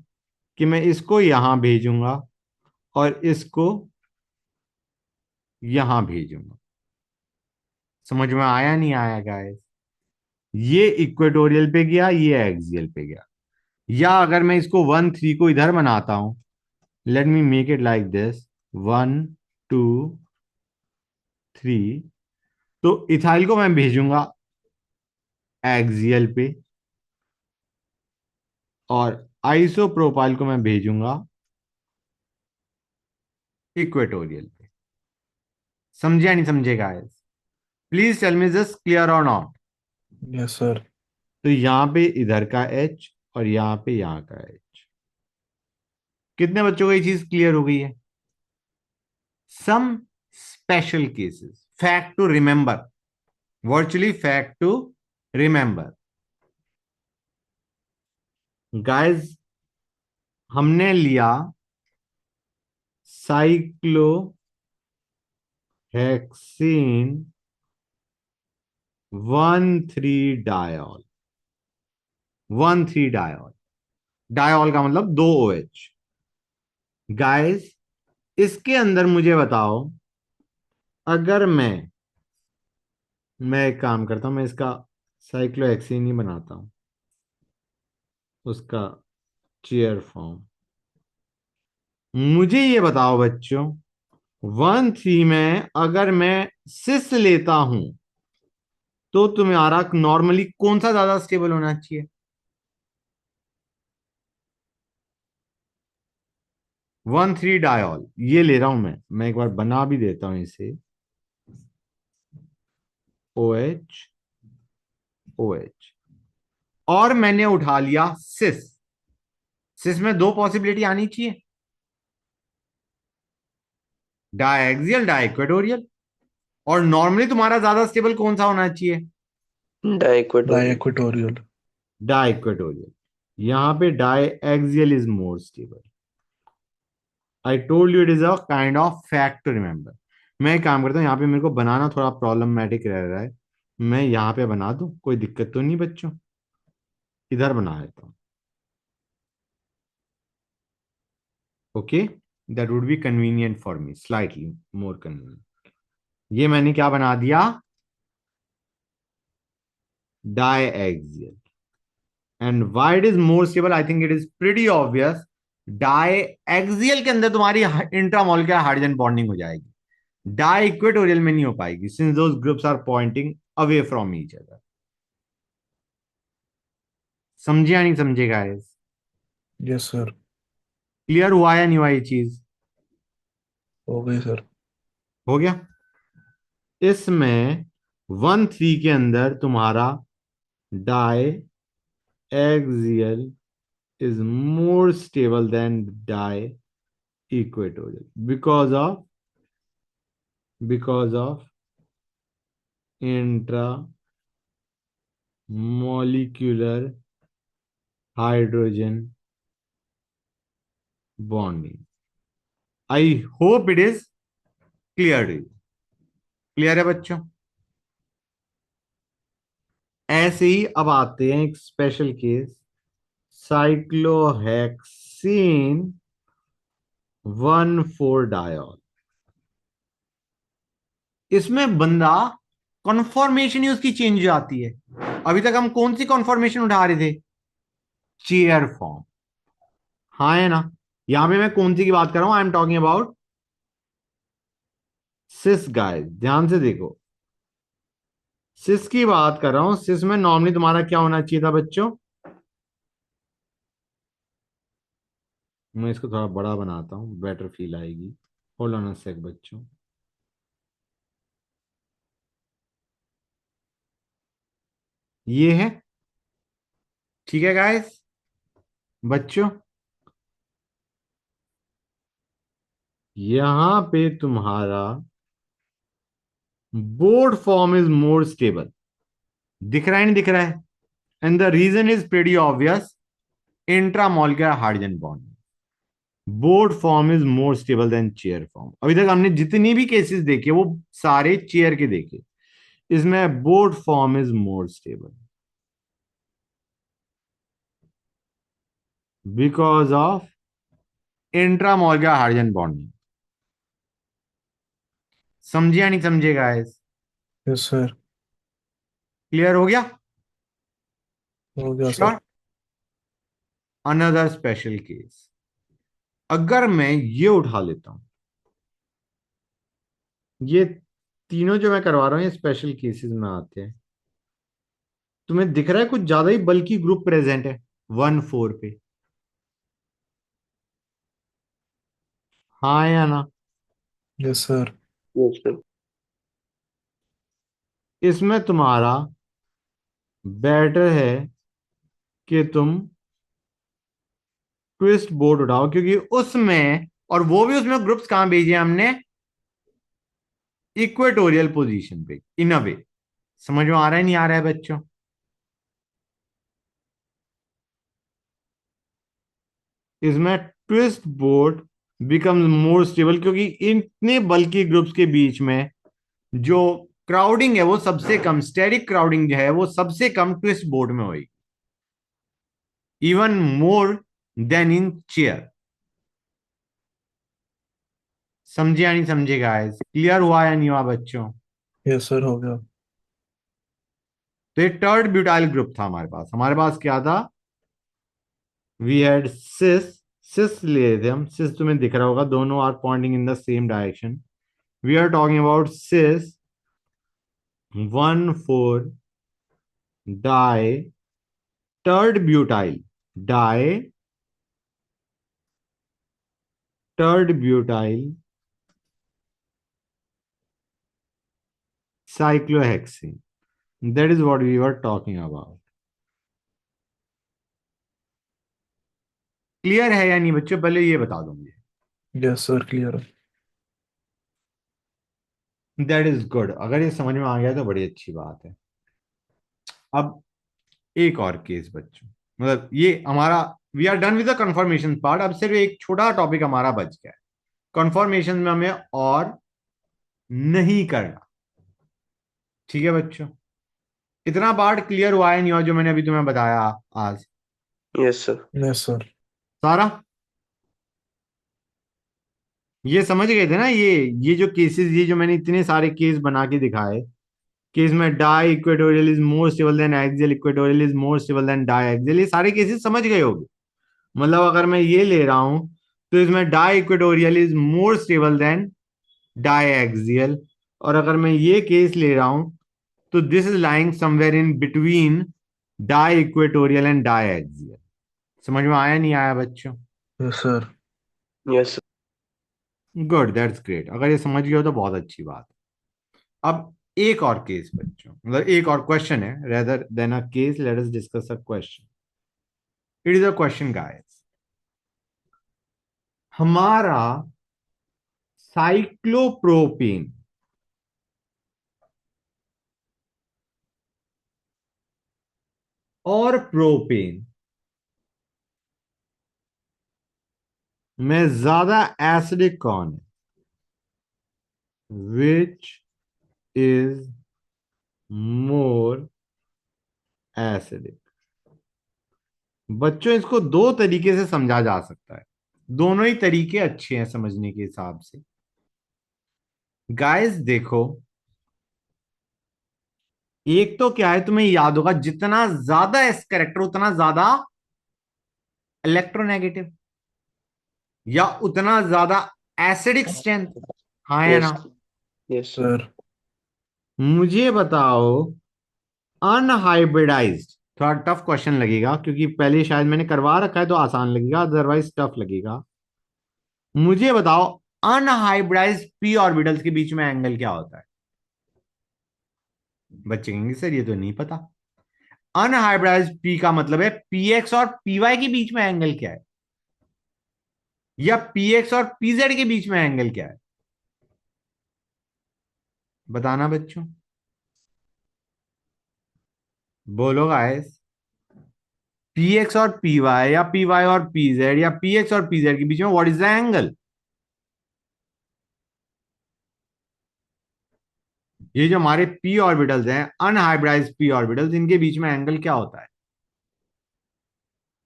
A: कि मैं इसको यहां भेजूंगा और इसको यहां भेजूंगा। समझ में आया नहीं आया गाइस? ये इक्वेटोरियल पे गया, ये एक्सियल पे गया। या अगर मैं इसको 1 3 को इधर बनाता हूं, let me make it like this, 1 2 3, तो इथाइल को मैं भेजूंगा एक्सियल पे और आइसोप्रोपाइल को मैं भेजूंगा इक्वेटोरियल पे। समझे या नहीं समझे guys? Please tell me this clear और नॉट।
C: Yes sir.
A: तो यहां पे इधर का H और यहां का H। कितने बच्चों को ये चीज क्लियर हो गई है? Some special cases, fact to remember, virtually fact to remember. Guys, हमने लिया साइक्लोहेक्सिन 1 3 डायोल, 1 3 डायोल। डायोल का मतलब दो OH। गाइस, इसके अंदर मुझे बताओ, अगर मैं एक काम करता हूं, मैं इसका साइक्लोहेक्सिन ही बनाता हूं, उसका चेयर फॉर्म। मुझे ये बताओ बच्चों, 1 3 में अगर मैं सिस लेता हूं तो तुम्हारा नॉर्मली कौन सा ज्यादा स्टेबल होना चाहिए? 1 3 डायोल ये ले रहा हूं मैं एक बार बना भी देता हूं इसे, OH OH। और मैंने उठा लिया सिस, सिस में दो पॉसिबिलिटी आनी चाहिए, डायएक्सियल डाइक्वेटोरियल। और नॉर्मली तुम्हारा ज्यादा स्टेबल कौन सा होना चाहिए?
C: Di
B: diequatorial.
C: इक्वेटोरियल।
A: डाइक्वेटोरियल। यहां पे diaxial is more stable. I told you it is a kind of fact to remember. मैं एक काम करता हूँ, यहाँ पे मेरे को बनाना थोड़ा प्रॉब्लमेटिक रह रहा है, मैं यहाँ पे बना दूं, कोई दिक्कत तो नहीं बच्चों? इधर बना लेता हूँ। Okay, that would be convenient for me, slightly more convenient. ये मैंने क्या बना दिया? Diaxial. And why it is more stable, I think it is pretty obvious. Diaxial के अंदर तुम्हारी इंट्रामोलिकुलर हाइड्रोजन बॉन्डिंग हो जाएगी, डाई इक्वेटोरियल में नहीं हो पाएगी, since those groups are pointing away from each other. समझे या नहीं समझे गाइस?
C: Yes sir.
A: क्लियर हुआ या नहीं हुआ ये चीज?
C: हो गई सर।
A: हो गया। इसमें 1 3 के अंदर तुम्हारा di axial is more stable than di-equatorial because of intramolecular hydrogen bonding. I hope it is clear to you. Clear है बच्चों? ऐसे ही अब आते हैं एक स्पेशल केस, साइक्लोहेक्सीन 1,4 डायोल। इसमें बंदा कॉन्फॉर्मेशन ही उसकी चेंज हो जाती है। अभी तक हम कौन सी कॉन्फॉर्मेशन उठा रहे थे? Chair form. हाँ है ना? यहां पे मैं कौन सी की बात कर रहा हूं? I am talking about cis guys, ध्यान से देखो। सिस की बात कर रहा हूं। सिस में नॉर्मली तुम्हारा क्या होना चाहिए था बच्चों? मैं इसको थोड़ा बड़ा बनाता हूं, बेटर फील आएगी। होल्ड ऑन अ सेक बच्चों। ये है, ठीक है गाइस? बच्चों, यहां पे तुम्हारा boat form is more stable. दिख रहा है नहीं दिख रहा है? And the reason is pretty obvious, intramolecular hydrogen bond. Boat form is more stable than chair form. अभी तक हमने जितनी भी केसेस देखे वो सारे चेयर के देखे। इसमें board form is more stable because of intramolecular hydrogen bonding. समझे या नहीं समझे गाइस?
C: Yes sir.
A: क्लियर हो गया?
C: हो गया sir.
A: Sure. Another special case, अगर मैं ये उठा लेता हूं, ये तीनों जो मैं करवा रहा हूं ये स्पेशल केसेस में आते हैं। तुम्हें दिख रहा है कुछ ज्यादा ही बल्कि ग्रुप प्रेजेंट है 1 4 पे? हाँ या ना?
C: Yes sir.
B: Yes sir.
A: इसमें तुम्हारा बेटर है कि तुम ट्विस्ट बोर्ड उठाओ, क्योंकि उसमें, और वो भी उसमें ग्रुप्स कहां भेजे हमने? इक्वेटोरियल पोजीशन पे, इन अ वे। समझ में आ रहा है नहीं आ रहा है बच्चों? इसमें twist board becomes more stable, क्योंकि इतने बल्कि ग्रुप्स के बीच में जो क्राउडिंग है वो सबसे कम, स्टेरिक क्राउडिंग जो है वो सबसे कम ट्विस्ट बोर्ड में होगी, even more then in chair. समझे या नहीं समझे गाइस? क्लियर हुआ या नहीं हुआ बच्चों?
C: Yes sir. हो गया।
A: तो ये टर्ड ब्यूटाइल ग्रुप था हमारे पास। हमारे पास क्या था? वी हैड सिस। सिस ले थे हम। सिस तुम्हें दिख रहा होगा, दोनों are pointing in the same direction. We are talking about cis 1 4 di tert butyl, di tert butyl cyclohexane. That is what we were talking about. Clear है या नहीं बच्चों? पहले ये बता दो मुझे।
C: यस सर क्लियर है।
A: That is good. अगर ये समझ में आ गया तो बड़ी अच्छी बात है। अब एक और केस बच्चों, मतलब ये हमारा, we are done with the conformation part. अब सिर्फ एक छोटा टॉपिक हमारा बच गया है। कंफर्मेशन में हमें और नहीं करना। ठीक है बच्चों? इतना पार्ट क्लियर हुआ है नहीं हुआ जो मैंने अभी तुम्हें बताया आज?
B: Yes sir.
C: Yes sir.
A: सारा ये समझ गए थे ना? ये जो केसेस, ये जो मैंने इतने सारे केस बना के दिखाए कि इसमें di equatorial is more stable than axial, equatorial is more stable than di axial, ये सारे केसेस समझ गए होगे। मतलब अगर मैं ये ले रहा हूं तो इसमें di equatorial is more stable than diaxial. और अगर मैं ये केस ले रहा हूं तो this is lying somewhere in between di equatorial and diaxial. समझ में आया नहीं आया बच्चों?
C: Yes sir.
B: Yes.
A: Good, that's great. अगर ये समझ गए हो तो बहुत अच्छी बात है। अब एक और केस बच्चों, मतलब एक और क्वेश्चन है, rather than a case let us discuss a question. It is a question guys. हमारा साइक्लोप्रोपेन और प्रोपेन में ज्यादा एसिडिक कौन है? Which is more acidic? बच्चों इसको दो तरीके से समझा जा सकता है, दोनों ही तरीके अच्छे हैं समझने के हिसाब से। गाइस देखो, एक तो क्या है, तुम्हें याद होगा जितना ज्यादा एस कैरेक्टर उतना ज्यादा इलेक्ट्रोनेगेटिव, या उतना ज्यादा एसिडिक स्ट्रेंथ। हाँ है
B: यस।
A: ना?
B: Yes sir.
C: सर
A: मुझे बताओ, अनहाइब्रिडाइज्ड, थोड़ा टफ क्वेश्चन लगेगा क्योंकि पहले शायद मैंने करवा रखा है तो आसान लगेगा, अदरवाइज टफ लगेगा। मुझे बताओ, अनहाइब्रिडाइज्ड पी ऑर्बिटल्स के बीच में एंगल क्या होता है? बच्चे कहेंगे सर ये तो नहीं पता। अनहाइब्रिडाइज्ड पी का मतलब है पी एक्स और पी वाई के बीच में एंगल क्या है, या पी एक्स और पी जेड के बीच में एंगल क्या है? बताना बच्चों, बोलो गाइस। पी एक्स और पी वाई, या पी वाई और पी जेड, या पी एक्स और पी जेड के बीच में व्हाट इज द एंगल? ये जो हमारे पी ऑर्बिटल्स हैं, अनहाइब्रिडाइज्ड पी ऑर्बिटल्स, इनके बीच में एंगल क्या होता है?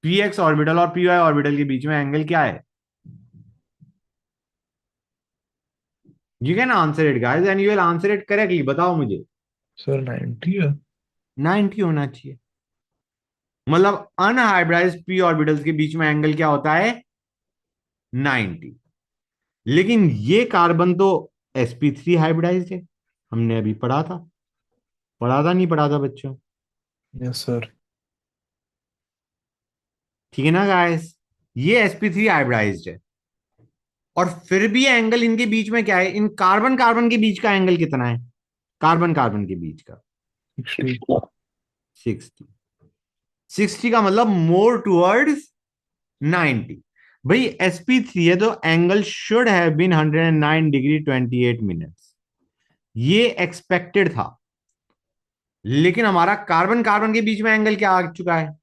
A: पी एक्स ऑर्बिटल और पी वाई ऑर्बिटल के बीच में एंगल क्या है? You can answer it guys and you will answer it correctly, बताओ मुझे।
C: सर 90 है।
A: 90 होना चाहिए। मतलब अनहाइब्रिडाइज्ड पी ऑर्बिटल्स के बीच में एंगल क्या होता है? 90। लेकिन ये कार्बन तो sp3 हाइब्रिडाइज्ड है, हमने अभी पढ़ा था नहीं पढ़ा था बच्चों?
C: Yes sir.
A: ठीक है ना गाइस? ये sp3 हाइब्रिडाइज्ड है, और फिर भी एंगल इनके बीच में क्या है, इन कार्बन कार्बन के बीच का एंगल कितना है? कार्बन कार्बन के बीच का
C: 60।
A: 60। 60 का मतलब मोर टुवर्ड्स 90। भाई sp3 है तो angle should have been 109 degree 28 minutes, ये एक्सपेक्टेड था। लेकिन हमारा कार्बन कार्बन के बीच में एंगल क्या आ चुका है?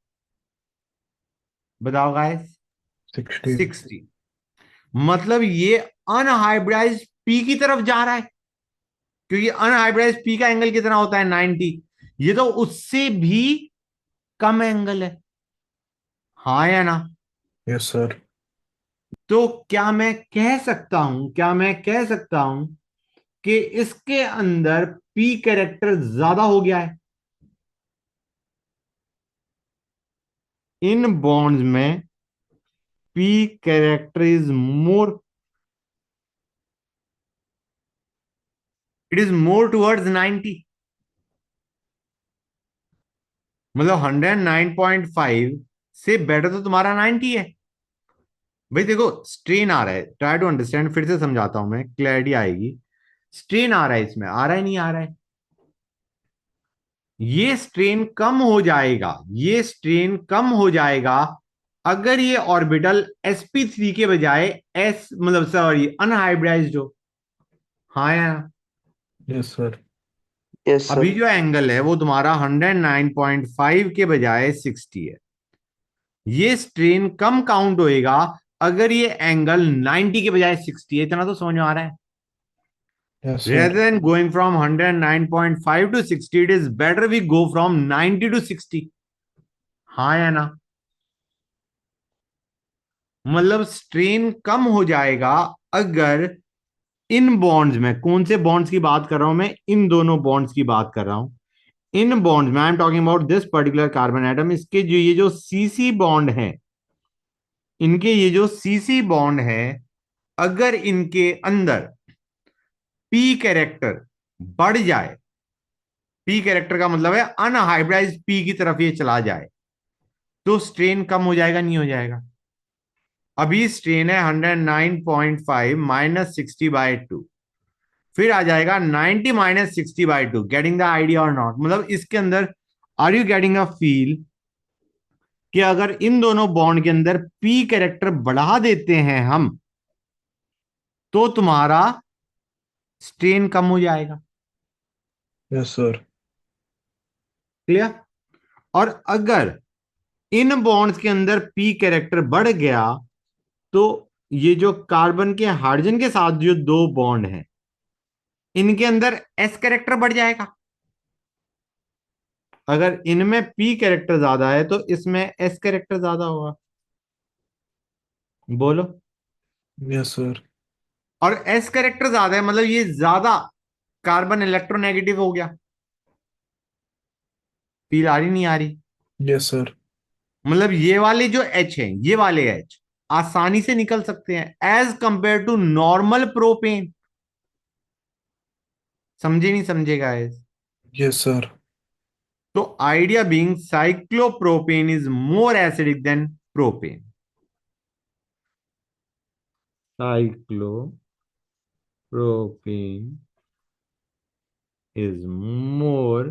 A: बताओ गाइस।
C: 60।
A: 60। मतलब ये अनहाइब्रिडाइज्ड पी की तरफ जा रहा है, क्योंकि अनहाइब्रिडाइज्ड पी का एंगल कितना होता है? 90। ये तो उससे भी कम एंगल है। हाँ या ना?
C: Yes sir.
A: तो क्या मैं कह सकता हूं कि इसके अंदर पी कैरेक्टर ज्यादा हो गया है? इन बॉन्ड्स में P character is more, it is more towards 90। मतलब 109.5 से बेटर तो तुम्हारा 90 है। भाई देखो, स्ट्रेन आ रहा है, ट्राई टू अंडरस्टैंड, फिर से समझाता हूं मैं, क्लैरिटी आएगी। स्ट्रेन आ रहा है, इसमें आ रहा है नहीं आ रहा है? ये स्ट्रेन कम हो जाएगा, ये स्ट्रेन कम हो जाएगा अगर ये ऑर्बिटल sp3 के बजाय एस मतलब सॉरी अनहाइब्रिडाइज्ड हो। हाँ या ना?
C: Yes sir.
B: यस
A: अभी
B: सर।
A: जो एंगल है वो तुम्हारा 109.5 के बजाय 60 है। ये स्ट्रेन कम काउंट होएगा अगर ये एंगल 90 के बजाय 60 है। इतना तो समझ में आ रहा है?
C: Yes
A: Rather
C: sir.
A: than going from 109.5 to 60, it is better we go from 90 to 60। हाँ या ना? मतलब स्ट्रेन कम हो जाएगा अगर इन बॉन्ड्स में, कौन से बॉन्ड्स की बात कर रहा हूं मैं? इन दोनों बॉन्ड्स की बात कर रहा हूं। इन बॉन्ड्स में आई am talking about this particular carbon atom, इसके जो ये जो सीसी बॉन्ड है, इनके ये जो सीसी बॉन्ड है, अगर इनके अंदर पी कैरेक्टर बढ़ जाए, पी कैरेक्टर का मतलब है अनहाइब्रिडाइज पी की तरफ ये चला जाए, तो स्ट्रेन कम हो जाएगा नहीं हो जाएगा? अभी स्ट्रेन है 109.5 -60/2, फिर आ जाएगा 90 -60/2। गेटिंग द आइडिया और नॉट? मतलब इसके अंदर are you getting a feel कि अगर इन दोनों बॉन्ड के अंदर पी कैरेक्टर बढ़ा देते हैं हम, तो तुम्हारा स्ट्रेन कम हो जाएगा।
C: Yes sir.
A: क्लियर? और अगर इन बॉन्ड्स के अंदर पी कैरेक्टर बढ़ गया, तो ये जो कार्बन के हाइड्रोजन के साथ जो दो बॉन्ड हैं, इनके अंदर एस कैरेक्टर बढ़ जाएगा। अगर इनमें पी कैरेक्टर ज्यादा है तो इसमें एस कैरेक्टर ज्यादा होगा। बोलो।
C: Yes sir.
A: और एस कैरेक्टर ज्यादा है मतलब ये ज्यादा कार्बन इलेक्ट्रोनेगेटिव हो गया। फील आ रही नहीं आ रही?
C: Yes sir.
A: मतलब ये वाले जो एच हैं, ये वाले एच आसानी से निकल सकते हैं as compare to normal propane. समझे नहीं समझे गाइस?
C: Yes sir.
A: तो idea being cyclopropane is more acidic than propane. साइक्लोप्रोपेन is more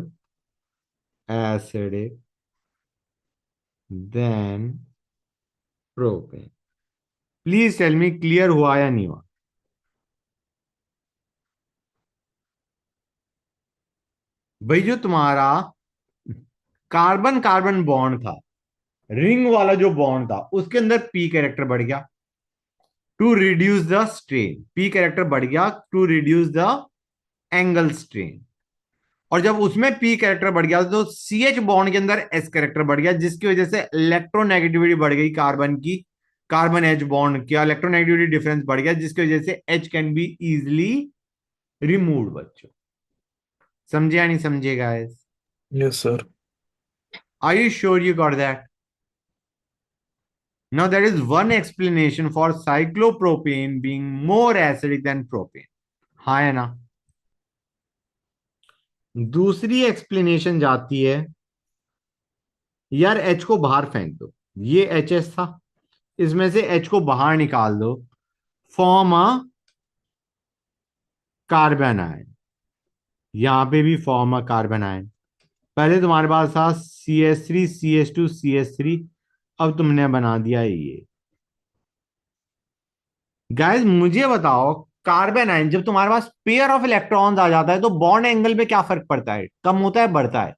A: acidic than propane. Please tell me clear हुआ या नहीं हुआ? भाई जो तुम्हारा कार्बन कार्बन बॉन्ड था, रिंग वाला जो बॉन्ड था, उसके अंदर पी कैरेक्टर बढ़ गया to reduce the strain. P character बढ़ गया to reduce the angle strain. और जब उसमें पी कैरेक्टर बढ़ गया तो सी एच बॉन्ड के अंदर एस कैरेक्टर बढ़ गया, जिसकी वजह से इलेक्ट्रोनेगेटिविटी बढ़ गई कार्बन की। कार्बन एच बॉन्ड किया, इलेक्ट्रोनेगेटिविटी डिफरेंस बढ़ गया, जिसकी वजह से H can be easily remove. बच्चों समझे या नहीं समझे guys?
C: Yes sir.
A: Are you sure you got that? Now that is one explanation for cyclopropane being more acidic than propane. हाँ है ना? दूसरी एक्सप्लेनेशन जाती है, यार एच को बाहर फेंक दो। ये एच एस था, इसमें से एच को बाहर निकाल दो, फॉर्म अ कार्बन आयन। यहां पे भी फॉर्म अ कार्बन आयन। पहले तुम्हारे पास था CH3 CH2 CH3, अब तुमने बना दिया ये। गाइस मुझे बताओ, कार्बन आयन जब तुम्हारे पास पेयर ऑफ इलेक्ट्रॉन्स आ जाता है तो बॉन्ड एंगल पे क्या फर्क पड़ता है? कम होता है बढ़ता है?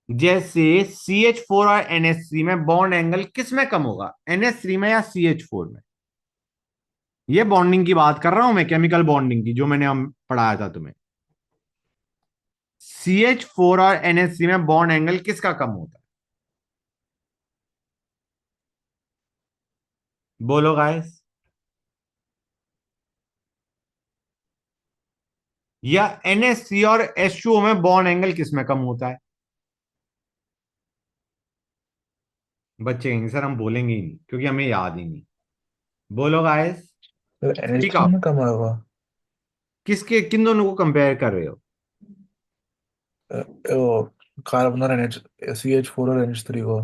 A: जैसे CH4 और NH3 में बॉन्ड एंगल किस में कम होगा, NH3 में या CH4 में? ये बॉन्डिंग की बात कर रहा हूं मैं, केमिकल बॉन्डिंग की, जो मैंने हम पढ़ाया था तुम्हें। CH4 और NH3 में बॉन्ड एंगल किसका कम होता है? बोलो गाइस। या NH3 और H2O में बॉन्ड एंगल किस में कम होता है? बच्चे कहेंगे सर हम बोलेंगे ही नहीं क्योंकि हमें याद ही नहीं। बोलो guys.
C: Sir
A: speak
C: NH3
A: out.
C: में कम होगा।
A: किसके, किन दोनों को कंपेयर कर रहे हो?
C: कार्बन और NH CH4 और NH3 को।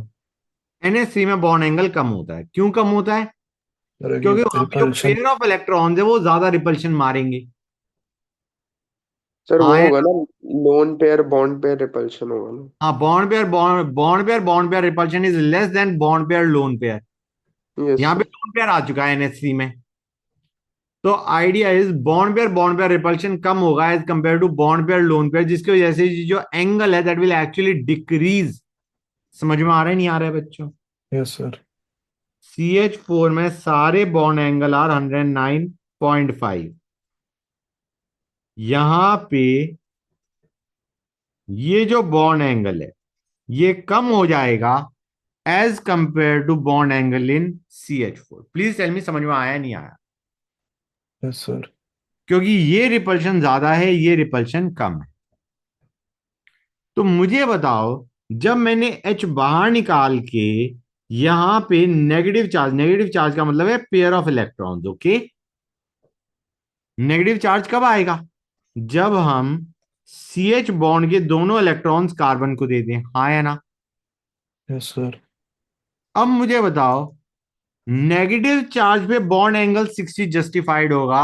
A: NH3 में बॉन्ड एंगल कम होता है। क्यों कम होता है?
C: सर कि
A: क्योंकि वहां पे जो
C: रिपल्शन।
A: पेयर ऑफ इलेक्ट्रॉन्स है वो ज्यादा रिपल्शन मारेंगे।
B: सर वो
A: हाँ है
B: होगा
A: ना?
B: ना, lone pair bond pair repulsion होगा ना।
A: हाँ, bond pair repulsion is less than bond pair lone pair.
B: Yes
A: यहाँ पे
B: सर।
A: लोन पेयर आ चुका है NH3 में। तो idea is bond pair repulsion कम होगा as compare to bond pair lone pair, जिसकी वजह से जो एंगल है दैट विल एक्चुअली डिक्रीज। समझ में आ रहा है नहीं आ रहा है बच्चों?
C: Yes sir.
A: CH4 में सारे बॉन्ड एंगल आर 109.5। यहां पे ये जो बॉन्ड एंगल है ये कम हो जाएगा as compare to bond angle in CH4। Please tell me समझ में आया नहीं आया?
C: Yes sir.
A: क्योंकि ये रिपल्शन ज्यादा है, ये रिपल्शन कम है। तो मुझे बताओ, जब मैंने H बाहर निकाल के यहां पे नेगेटिव चार्ज का मतलब है pair of electrons, okay, negative charge कब आएगा? जब हम CH बॉन्ड के दोनों इलेक्ट्रॉन्स कार्बन को दे दें, हाँ या ना?
C: Yes sir.
A: अब मुझे बताओ, नेगेटिव चार्ज पे बॉन्ड एंगल 60 जस्टिफाइड होगा,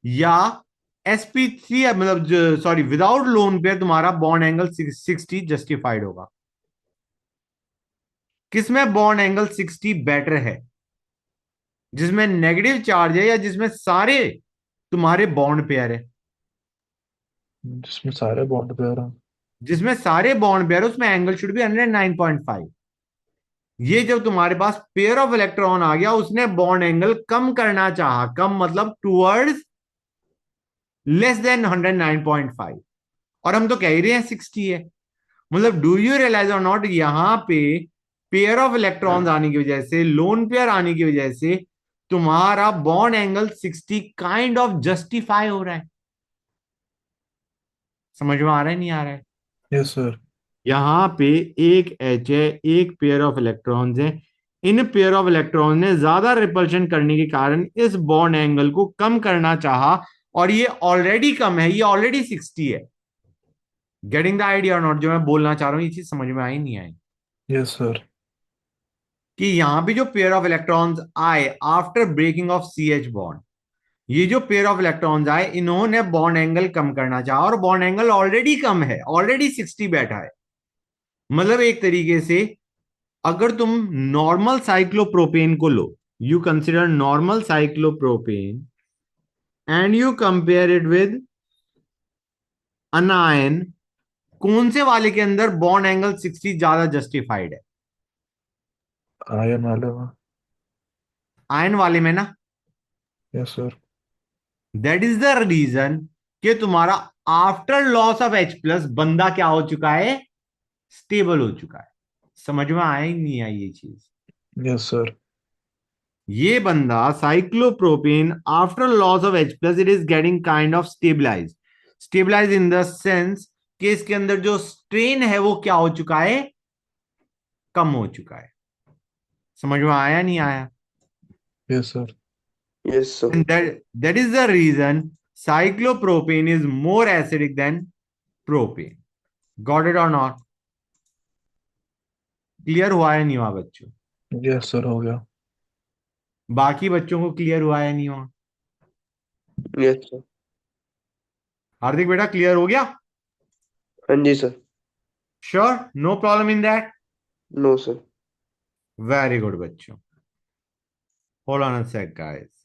A: या sp3 मतलब सॉरी विदाउट लोन पेयर तुम्हारा बॉन्ड एंगल 60 जस्टिफाइड होगा? किसमें बॉन्ड एंगल 60 बेटर है? जिसमें नेगेटिव चार्ज है या जिसमें सारे तुम्हारे बॉन्ड पेयर है?
C: जिसमें सारे बॉन्ड पे आ रहा हूँ।
A: जिसमें सारे बॉन्ड पेयर है उसमें एंगल शुड बी 109.5। ये जब तुम्हारे पास पेयर ऑफ इलेक्ट्रॉन आ गया, उसने बॉन्ड एंगल कम करना चाहा, कम मतलब टूवर्ड्स लेस देन 109.5, और हम तो कह ही रहे हैं 60 है। मतलब डू यू रियलाइज और नॉट, यहां पे पेयर ऑफ इलेक्ट्रॉन्स आने की वजह से, लोन पेयर आने की वजह से तुम्हारा bond angle 60 kind of justify हो रहा है। समझ में आ रहा है नहीं आ रहा है?
C: Yes sir.
A: यहां पे एक एच है, एक पेयर ऑफ इलेक्ट्रॉन्स है। इन पेयर ऑफ इलेक्ट्रॉन ने ज्यादा रिपल्शन करने के कारण इस बॉन्ड एंगल को कम करना चाहा, और ये ऑलरेडी कम है, ये ऑलरेडी 60 है। गेटिंग द आइडिया और नॉट? जो मैं बोलना चाह रहा हूं ये चीज समझ में आई नहीं आई?
C: Yes sir.
A: कि यहां पे जो पेयर ऑफ इलेक्ट्रॉन्स आए after breaking of CH bond, ये जो पेयर ऑफ इलेक्ट्रॉन्स आए, इन्होंने बॉन्ड एंगल कम करना चाहा, और बॉन्ड एंगल ऑलरेडी कम है, ऑलरेडी 60 बैठा है। मतलब एक तरीके से अगर तुम नॉर्मल साइक्लोप्रोपेन को लो, you consider normal cyclopropane and you compare it with anion, कौन से वाले के अंदर बॉन्ड एंगल 60 ज्यादा जस्टिफाइड है?
C: आयन वाले में।
A: आयन वाले में ना।
C: Yes sir.
A: That is the reason कि तुम्हारा आफ्टर लॉस ऑफ H+ बंदा क्या हो चुका है? स्टेबल हो चुका है। समझ में आया ही नहीं आई ये चीज?
C: Yes sir.
A: ये बंदा cyclopropane after loss of H+ it is getting kind of stabilize. Stabilize in the sense कि इसके अंदर जो स्ट्रेन है वो क्या हो चुका है? कम हो चुका है। समझ में आया नहीं आया?
C: Yes sir.
B: Yes sir.
A: And that is the reason cyclopropane is more acidic than propane. Got it or not? Clear हुआ या नहीं हुआ बच्चों?
C: यस सर हो गया।
A: बाकी बच्चों को क्लियर हुआ या नहीं हुआ?
B: Yes sir.
A: हार्दिक बेटा क्लियर हो गया?
B: हाँ जी sir.
A: Sure? No problem in that?
B: No sir.
A: Very good बच्चों। Hold on a sec guys.